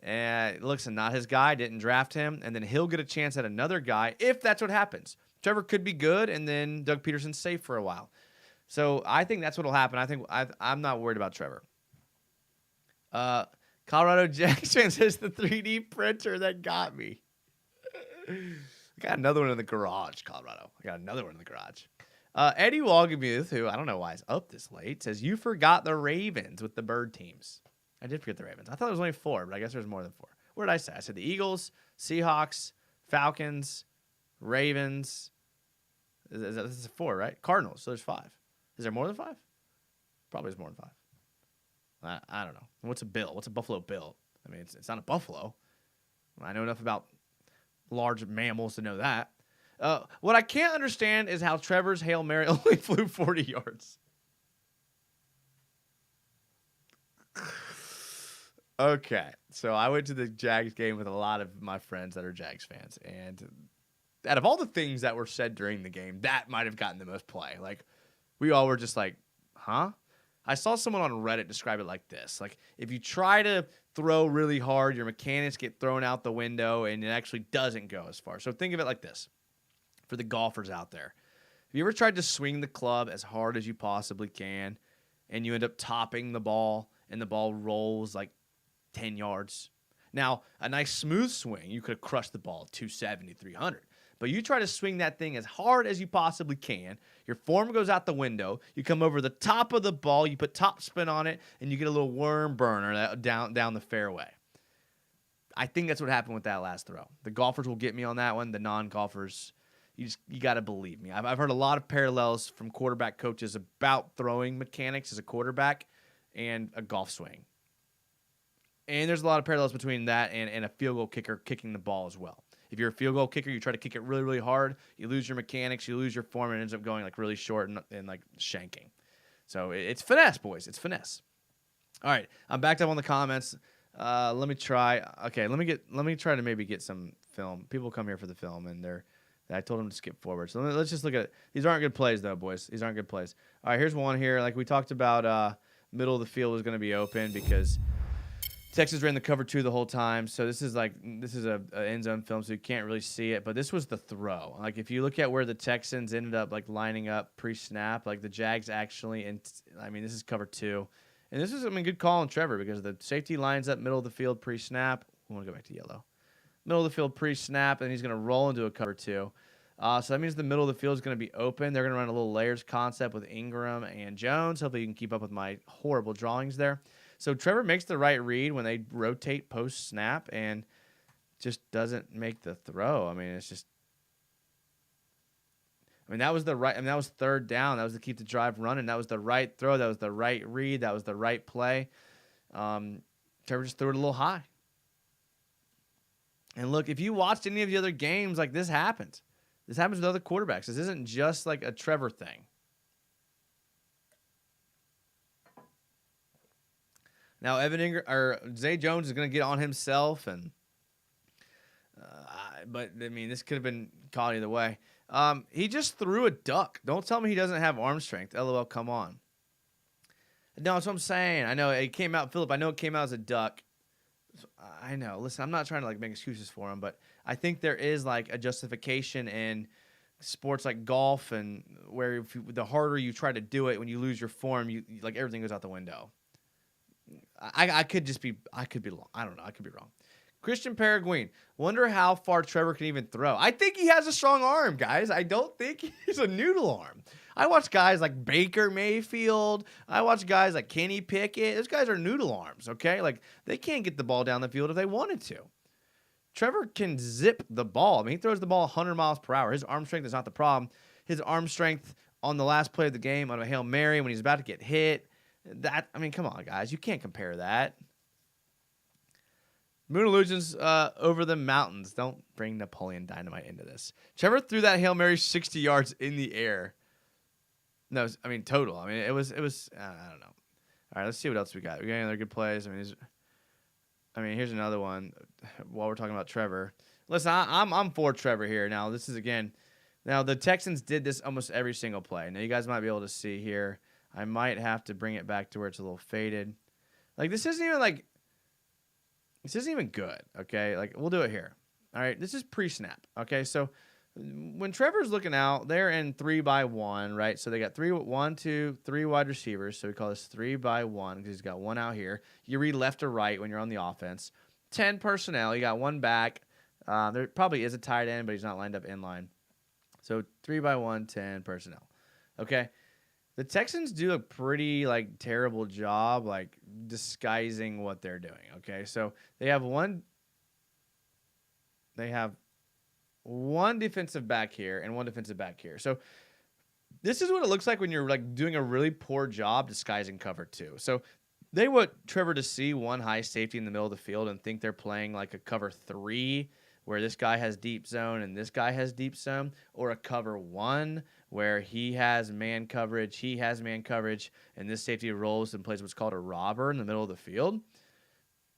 And listen, not his guy, didn't draft him. And then he'll get a chance at another guy if that's what happens. Trevor could be good, and then Doug Peterson's safe for a while. So I think that's what will happen. I'm not worried about Trevor. Colorado Jags fan says the 3D printer that got me. I got another one in the garage, Colorado. Eddie Walgamuth, who I don't know why he's up this late, says, you forgot the Ravens with the bird teams. I did forget the Ravens. I thought there was only 4, but I guess there's more than 4. What did I say? I said the Eagles, Seahawks, Falcons, Ravens. This is 4, right? Cardinals, so there's 5. Is there more than 5? Probably there's more than 5. I don't know. What's a bill? What's a Buffalo Bill? I mean, it's not a buffalo. I know enough about large mammals to know that. What I can't understand is how Trevor's Hail Mary only flew 40 yards. Okay, so I went to the Jags game with a lot of my friends that are Jags fans, and out of all the things that were said during the game, that might have gotten the most play. Like, we all were just like, huh? I saw someone on Reddit describe it like this. Like, if you try to throw really hard, your mechanics get thrown out the window, and it actually doesn't go as far. So think of it like this. For the golfers out there, have you ever tried to swing the club as hard as you possibly can, and you end up topping the ball, and the ball rolls like 10 yards? Now, a nice smooth swing, you could have crushed the ball at 270, 300. But you try to swing that thing as hard as you possibly can. Your form goes out the window. You come over the top of the ball. You put top spin on it, and you get a little worm burner down the fairway. I think that's what happened with that last throw. The golfers will get me on that one. The non-golfers, you got to believe me. I've heard a lot of parallels from quarterback coaches about throwing mechanics as a quarterback and a golf swing. And there's a lot of parallels between that and a field goal kicker kicking the ball as well. If you're a field goal kicker, you try to kick it really, really hard. You lose your mechanics, you lose your form, and it ends up going like really short and like shanking. So it's finesse, boys. It's finesse. All right, I'm backed up on the comments. Let me try. Okay, let me try to maybe get some film. People come here for the film, and I told them to skip forward. So let's just look at it. These aren't good plays, though, boys. These aren't good plays. All right, here's one here. Like we talked about, middle of the field was going to be open because Texas ran the cover 2 the whole time. So this is a end zone film, so you can't really see it. But this was the throw. Like if you look at where the Texans ended up like lining up pre-snap, like the Jags actually, and I mean this is cover 2. And this is, good call on Trevor because the safety lines up middle of the field pre-snap. I want to go back to yellow. Middle of the field pre-snap, and he's going to roll into a cover 2. So that means the middle of the field is going to be open. They're going to run a little layers concept with Ingram and Jones. Hopefully you can keep up with my horrible drawings there. So Trevor makes the right read when they rotate post-snap and just doesn't make the throw. I mean, it's just that was that was third down. That was to keep the drive running. That was the right throw. That was the right read. That was the right play. Trevor just threw it a little high. And look, if you watched any of the other games, like this happens. This happens with other quarterbacks. This isn't just like a Trevor thing. Now, Zay Jones is going to get on himself, but I mean, this could have been caught either way. He just threw a duck. Don't tell me he doesn't have arm strength. LOL, come on. No, that's what I'm saying. I know it came out, Philip. I know it came out as a duck. I know. Listen, I'm not trying to like make excuses for him, but I think there is like a justification in sports like golf and where the harder you try to do it, when you lose your form, you like everything goes out the window. I could be wrong. I don't know. I could be wrong. Christian Peregrine. Wonder how far Trevor can even throw. I think he has a strong arm, guys. I don't think he's a noodle arm. I watch guys like Baker Mayfield. I watch guys like Kenny Pickett. Those guys are noodle arms, okay? Like, they can't get the ball down the field if they wanted to. Trevor can zip the ball. I mean, he throws the ball 100 miles per hour. His arm strength is not the problem. His arm strength on the last play of the game on a Hail Mary when he's about to get hit, come on, guys. You can't compare that. Moon Illusions over the mountains. Don't bring Napoleon Dynamite into this. Trevor threw that Hail Mary 60 yards in the air. No, total. It was. I don't know. All right, let's see what else we got. We got any other good plays? Here's another one. While we're talking about Trevor, listen, I'm for Trevor here. Now, this is again. Now the Texans did this almost every single play. Now you guys might be able to see here. I might have to bring it back to where it's a little faded. Like this isn't even good. Okay, like we'll do it here. All right, this is pre-snap. Okay, so when Trevor's looking out, they're in 3-by-1, right? So they got 3 wide receivers. So we call this 3-by-1 because he's got one out here. You read left or right when you're on the offense. 10 personnel. You got one back. There probably is a tight end, but he's not lined up in line. So 3-by-1, 10 personnel. Okay. The Texans do a pretty terrible job disguising what they're doing. Okay, so they have one defensive back here and one defensive back here. So this is what it looks like when you're doing a really poor job disguising cover 2. So they want Trevor to see one high safety in the middle of the field and think they're playing like a cover 3 where this guy has deep zone and this guy has deep zone, or a cover 1 where he has man coverage, and this safety rolls and plays what's called a robber in the middle of the field.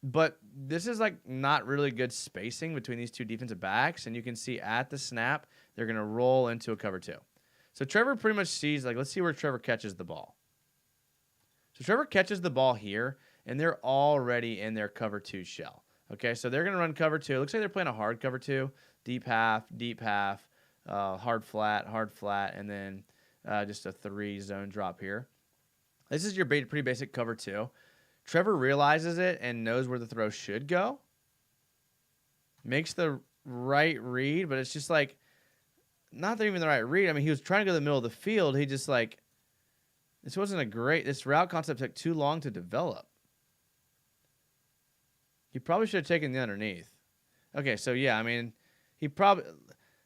But this is not really good spacing between these two defensive backs, and you can see at the snap, they're going to roll into a cover 2. So Trevor pretty much sees, let's see where Trevor catches the ball. So Trevor catches the ball here, and they're already in their cover 2 shell. Okay, so they're going to run cover 2. It looks like they're playing a hard cover 2, deep half, hard flat, and then just a 3 zone drop here. This is your pretty basic cover 2. Trevor realizes it and knows where the throw should go. makes the right read, but it's just like not even the right read. I mean, he was trying to go to the middle of the field. He just like this route concept took too long to develop. He probably should have taken the underneath. Okay, so yeah, I mean,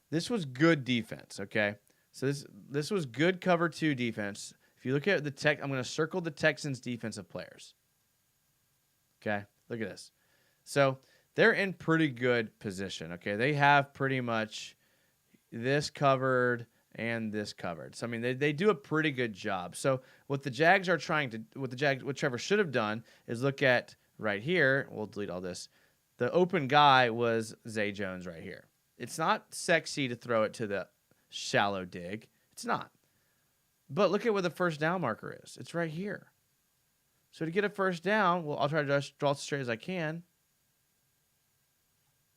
this was good defense, okay? So this was good cover 2 defense. If you look at I'm going to circle the Texans defensive players. Okay? Look at this. So, they're in pretty good position, okay? They have pretty much this covered and this covered. So, I mean, they do a pretty good job. So, what Trevor should have done is look at right here. We'll delete all this. The open guy was Zay Jones right here. It's not sexy to throw it to the shallow dig. It's not. But look at where the first down marker is. It's right here. So to get a first down, well, I'll try to just draw it as straight as I can.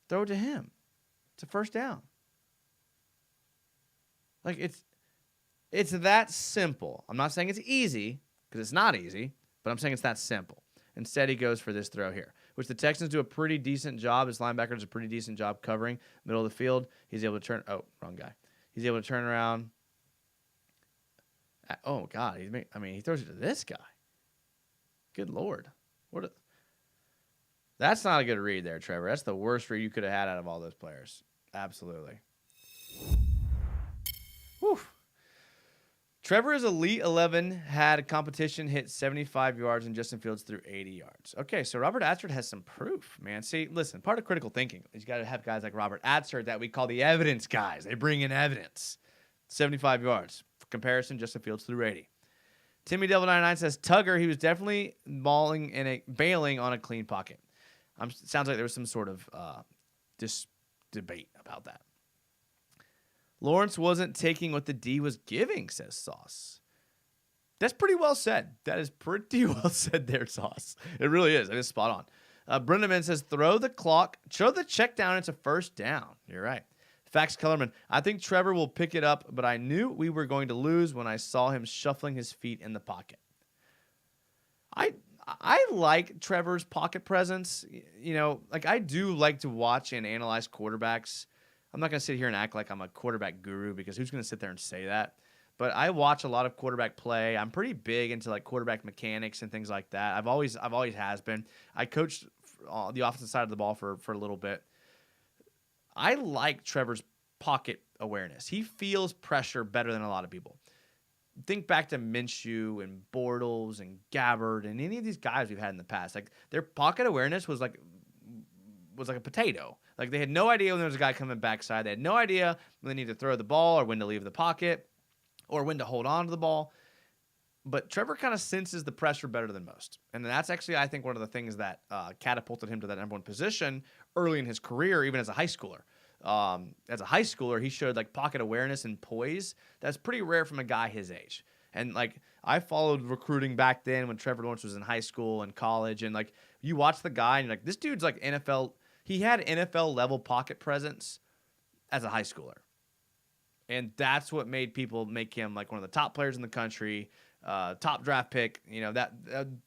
Throw it to him. It's a first down. Like, it's that simple. I'm not saying it's easy, because it's not easy, but I'm saying it's that simple. Instead, he goes for this throw here, which the Texans do a pretty decent job. His linebacker does a pretty decent job covering middle of the field. He's able to turn. Oh, wrong guy. He's able to turn around. Oh God, he throws it to this guy. Good Lord, that's not a good read there, Trevor. That's the worst read you could have had out of all those players. Absolutely. Whew. Trevor is Elite 11, had competition hit 75 yards and Justin Fields threw 80 yards. Okay, so Robert Atzer has some proof, man. See, listen, part of critical thinking is you got to have guys like Robert Atzer that we call the evidence guys. They bring in evidence. 75 yards. For comparison, Justin Fields threw 80. Timmy Devil 99 says Tugger, he was definitely bailing on a clean pocket. Sounds like there was some sort of debate about that. Lawrence wasn't taking what the D was giving, says Sauce. That's pretty well said. That is pretty well said there, Sauce. It really is. It is spot on. Brendaman says, throw the check down. It's a first down. You're right. Fax Kellerman, I think Trevor will pick it up, but I knew we were going to lose when I saw him shuffling his feet in the pocket. I like Trevor's pocket presence. You know, like I do like to watch and analyze quarterbacks. I'm not going to sit here and act like I'm a quarterback guru because who's going to sit there and say that? But I watch a lot of quarterback play. I'm pretty big into like quarterback mechanics and things like that. I've always has been. I coached the offensive side of the ball for a little bit. I like Trevor's pocket awareness. He feels pressure better than a lot of people. Think back to Minshew and Bortles and Gabbard and any of these guys we've had in the past. Like their pocket awareness was like a potato. Like they had no idea when there was a guy coming backside. They had no idea when they needed to throw the ball or when to leave the pocket or when to hold on to the ball. But Trevor kind of senses the pressure better than most. And that's actually, I think, one of the things that catapulted him to that number one position early in his career, even as a high schooler. As a high schooler, he showed like pocket awareness and poise. That's pretty rare from a guy his age. And like I followed recruiting back then when Trevor Lawrence was in high school and college. And like you watch the guy and you're like, this dude's like NFL. He had NFL level pocket presence as a high schooler. And that's what made people make him like one of the top players in the country, top draft pick. You know, that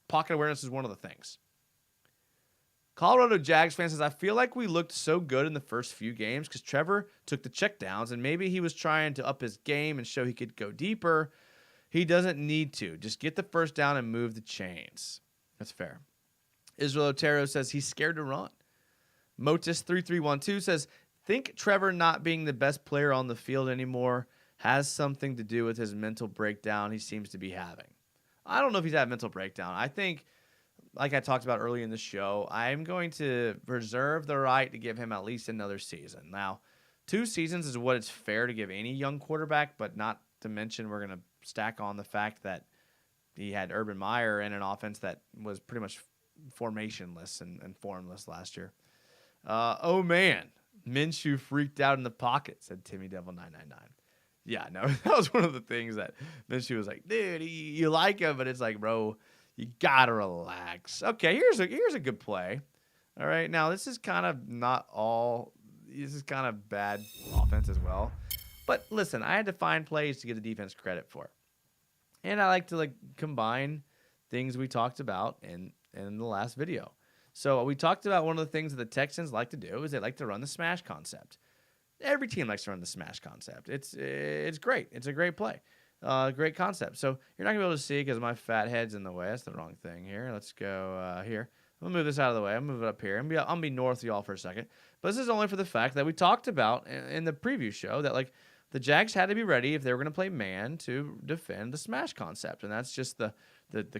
pocket awareness is one of the things. Colorado Jags fan says, I feel like we looked so good in the first few games because Trevor took the checkdowns and maybe he was trying to up his game and show he could go deeper. He doesn't need to. Just get the first down and move the chains. That's fair. Israel Otero says he's scared to run. Motus3312 says, think Trevor not being the best player on the field anymore has something to do with his mental breakdown he seems to be having. I don't know if he's had a mental breakdown. I think, like I talked about early in the show, I'm going to reserve the right to give him at least another season. Now, 2 seasons is what it's fair to give any young quarterback, but not to mention we're going to stack on the fact that he had Urban Meyer in an offense that was pretty much formationless and formless last year. Oh, man. Minshew freaked out in the pocket, said Timmy Devil 999. Yeah, no, that was one of the things that Minshew was like, dude, you like him, but it's like, bro, you got to relax. Okay, here's a good play. All right, now this is kind of this is kind of bad offense as well. But listen, I had to find plays to give the defense credit for. And I like to like combine things we talked about in the last video. So we talked about one of the things that the Texans like to do is they like to run the smash concept. Every team likes to run the smash concept. It's great. It's a great play. Great concept. So you're not going to be able to see because my fat head's in the way. That's the wrong thing here. Let's go here. I'm going to move this out of the way. I'm going to move it up here. I'm going to be north of y'all for a second. But this is only for the fact that we talked about in the preview show that, like, the Jags had to be ready if they were going to play man to defend the smash concept. And that's just the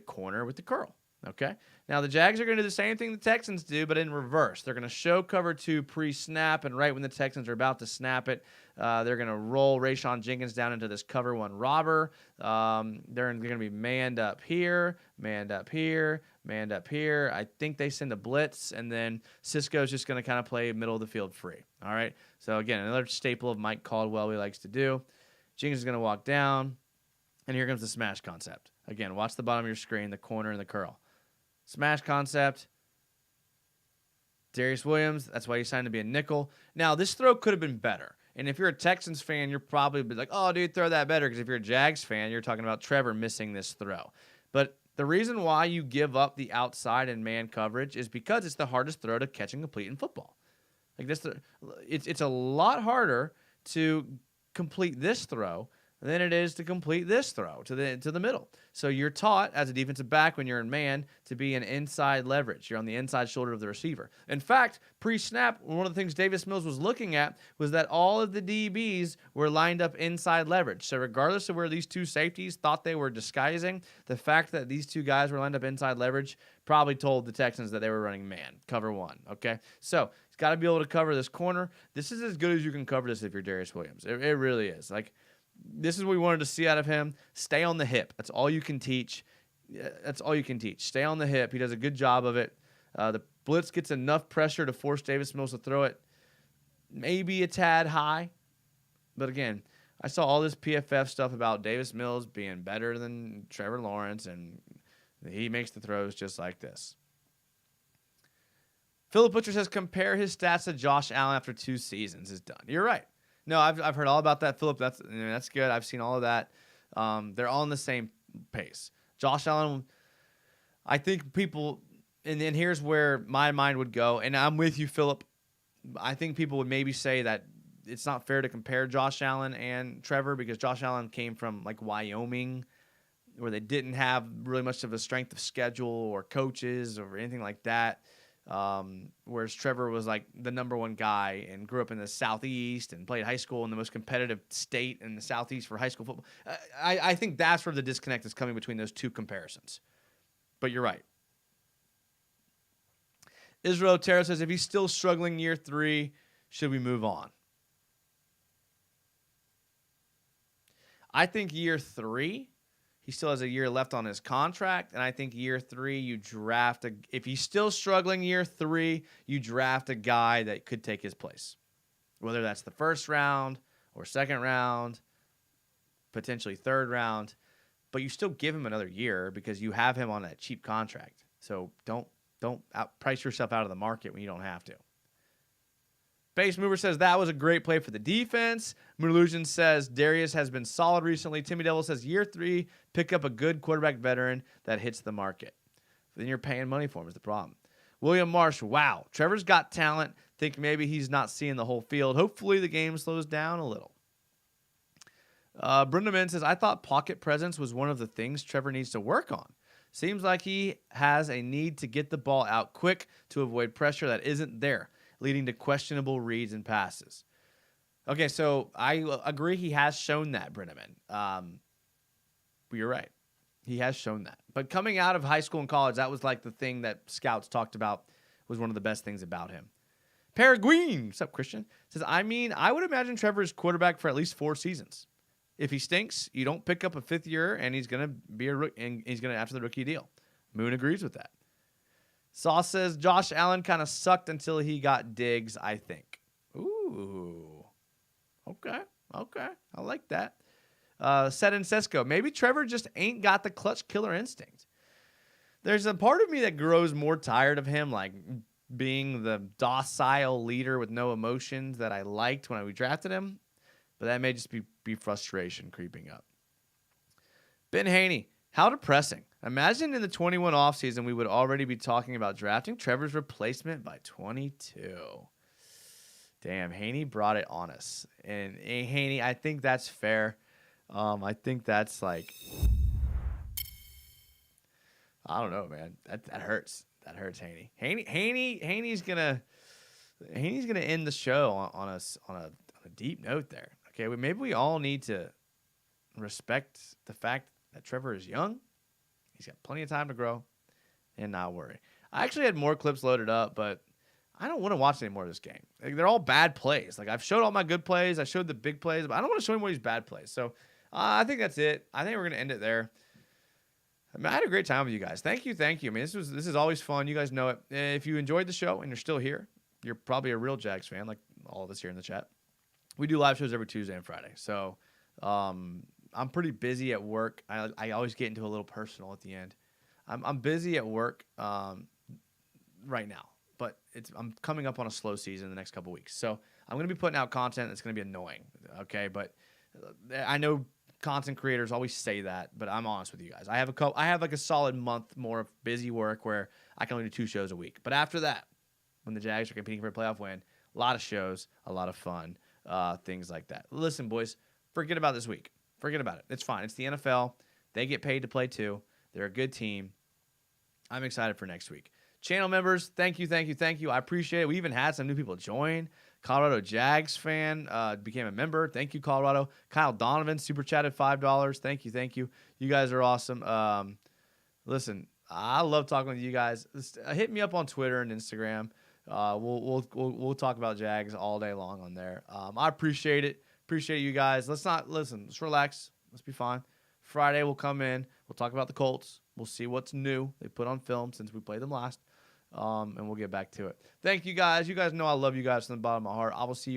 corner with the curl. Okay. Now the Jags are going to do the same thing the Texans do, but in reverse. They're going to show cover 2 pre-snap, and right when the Texans are about to snap it, they're going to roll Rayshon Jenkins down into this cover 1 robber. They're going to be manned up here, manned up here, manned up here. I think they send a blitz, and then Cisco's just going to kind of play middle of the field free. All right. So again, another staple of Mike Caldwell he likes to do. Jenkins is going to walk down, and here comes the smash concept. Again, watch the bottom of your screen, the corner and the curl. Smash concept. Darius Williams, that's why he signed to be a nickel. Now, this throw could have been better. And if you're a Texans fan, you're probably like, oh, dude, throw that better. Because if you're a Jags fan, you're talking about Trevor missing this throw. But the reason why you give up the outside and man coverage is because it's the hardest throw to catch and complete in football. Like this, it's a lot harder to complete this throw than it is to complete this throw to the middle. So you're taught as a defensive back when you're in man to be an inside leverage. You're on the inside shoulder of the receiver. In fact, pre-snap, one of the things Davis Mills was looking at was that all of the DBs were lined up inside leverage. So regardless of where these 2 safeties thought they were disguising, the fact that these 2 guys were lined up inside leverage probably told the Texans that they were running man, cover 1, okay? So he's got to be able to cover this corner. This is as good as you can cover this if you're Darius Williams. It really is. Like, this is what we wanted to see out of him. Stay on the hip. That's all you can teach. That's all you can teach. Stay on the hip. He does a good job of it. The blitz gets enough pressure to force Davis Mills to throw it maybe a tad high. But again, I saw all this PFF stuff about Davis Mills being better than Trevor Lawrence, and he makes the throws just like this. Philip Butcher says, compare his stats to Josh Allen after 2 seasons is done. You're right. No, I've heard all about that, Philip. That's good. I've seen all of that. They're all on the same pace. Josh Allen, I think people, and then here's where my mind would go, and I'm with you, Philip. I think people would maybe say that it's not fair to compare Josh Allen and Trevor because Josh Allen came from like Wyoming, where they didn't have really much of a strength of schedule or coaches or anything like that. Whereas Trevor was like the number 1 guy and grew up in the Southeast and played high school in the most competitive state in the Southeast for high school football. I think that's where the disconnect is coming between those 2 comparisons. But you're right. Israel Terra says, if he's still struggling year 3, should we move on? I think year 3, he still has a year left on his contract, and I think year 3, you draft if he's still struggling year 3, you draft a guy that could take his place. Whether that's the 1st round or 2nd round, potentially 3rd round, but you still give him another year because you have him on that cheap contract. So don't price yourself out of the market when you don't have to. Base Mover says that was a great play for the defense. Moonillusion says Darius has been solid recently. Timmy Devil says year 3, pick up a good quarterback veteran that hits the market. Then you're paying money for him is the problem. William Marsh, wow. Trevor's got talent. Think maybe he's not seeing the whole field. Hopefully the game slows down a little. Brenda Man says, I thought pocket presence was one of the things Trevor needs to work on. Seems like he has a need to get the ball out quick to avoid pressure that isn't there, leading to questionable reads and passes. Okay, so I agree he has shown that, Brenneman. But you're right. He has shown that. But coming out of high school and college, that was like the thing that scouts talked about was one of the best things about him. Peregrine, what's up, Christian? Says, I would imagine Trevor is quarterback for at least 4 seasons. If he stinks, you don't pick up a 5th year, and he's gonna be after the rookie deal. Moon agrees with that. Sauce says Josh Allen kind of sucked until he got Diggs, I think. Ooh. Okay. I like that. Set in Sesko. Maybe Trevor just ain't got the clutch killer instinct. There's a part of me that grows more tired of him, like being the docile leader with no emotions that I liked when we drafted him. But that may just be frustration creeping up. Ben Haney. How depressing. Imagine in the 21 offseason, we would already be talking about drafting Trevor's replacement by 22. Damn, Haney brought it on us. And Haney, I think that's fair. I think that's like, I don't know, man. That hurts. That hurts, Haney. Haney's gonna end the show on a deep note there. Okay, maybe we all need to respect the fact that Trevor is young. He's got plenty of time to grow, and not worry. I actually had more clips loaded up, but I don't want to watch any more of this game. Like, they're all bad plays. Like, I've showed all my good plays. I showed the big plays, but I don't want to show any more of these bad plays. So I think that's it. I think we're gonna end it there. I mean, I had a great time with you guys. Thank you. I mean, this is always fun. You guys know it. If you enjoyed the show and you're still here, you're probably a real Jags fan, like all of us here in the chat. We do live shows every Tuesday and Friday. So I'm pretty busy at work. I always get into a little personal at the end. I'm busy at work right now, but I'm coming up on a slow season the next couple weeks. So I'm going to be putting out content that's going to be annoying. Okay, but I know content creators always say that, but I'm honest with you guys. I have like a solid month more of busy work where I can only do 2 shows a week. But after that, when the Jags are competing for a playoff win, a lot of shows, a lot of fun, things like that. Listen, boys, forget about this week. Forget about it. It's fine. It's the NFL. They get paid to play too. They're a good team. I'm excited for next week. Channel members, thank you. I appreciate it. We even had some new people join. Colorado Jags fan became a member. Thank you, Colorado. Kyle Donovan super chatted $5. Thank you. You guys are awesome. Listen, I love talking with you guys. Hit me up on Twitter and Instagram. We'll talk about Jags all day long on there. I appreciate it. Appreciate you guys. Let's relax. Let's be fine. Friday we'll come in. We'll talk about the Colts. We'll see what's new they put on film since we played them last. And we'll get back to it. Thank you guys. You guys know I love you guys from the bottom of my heart. I will see you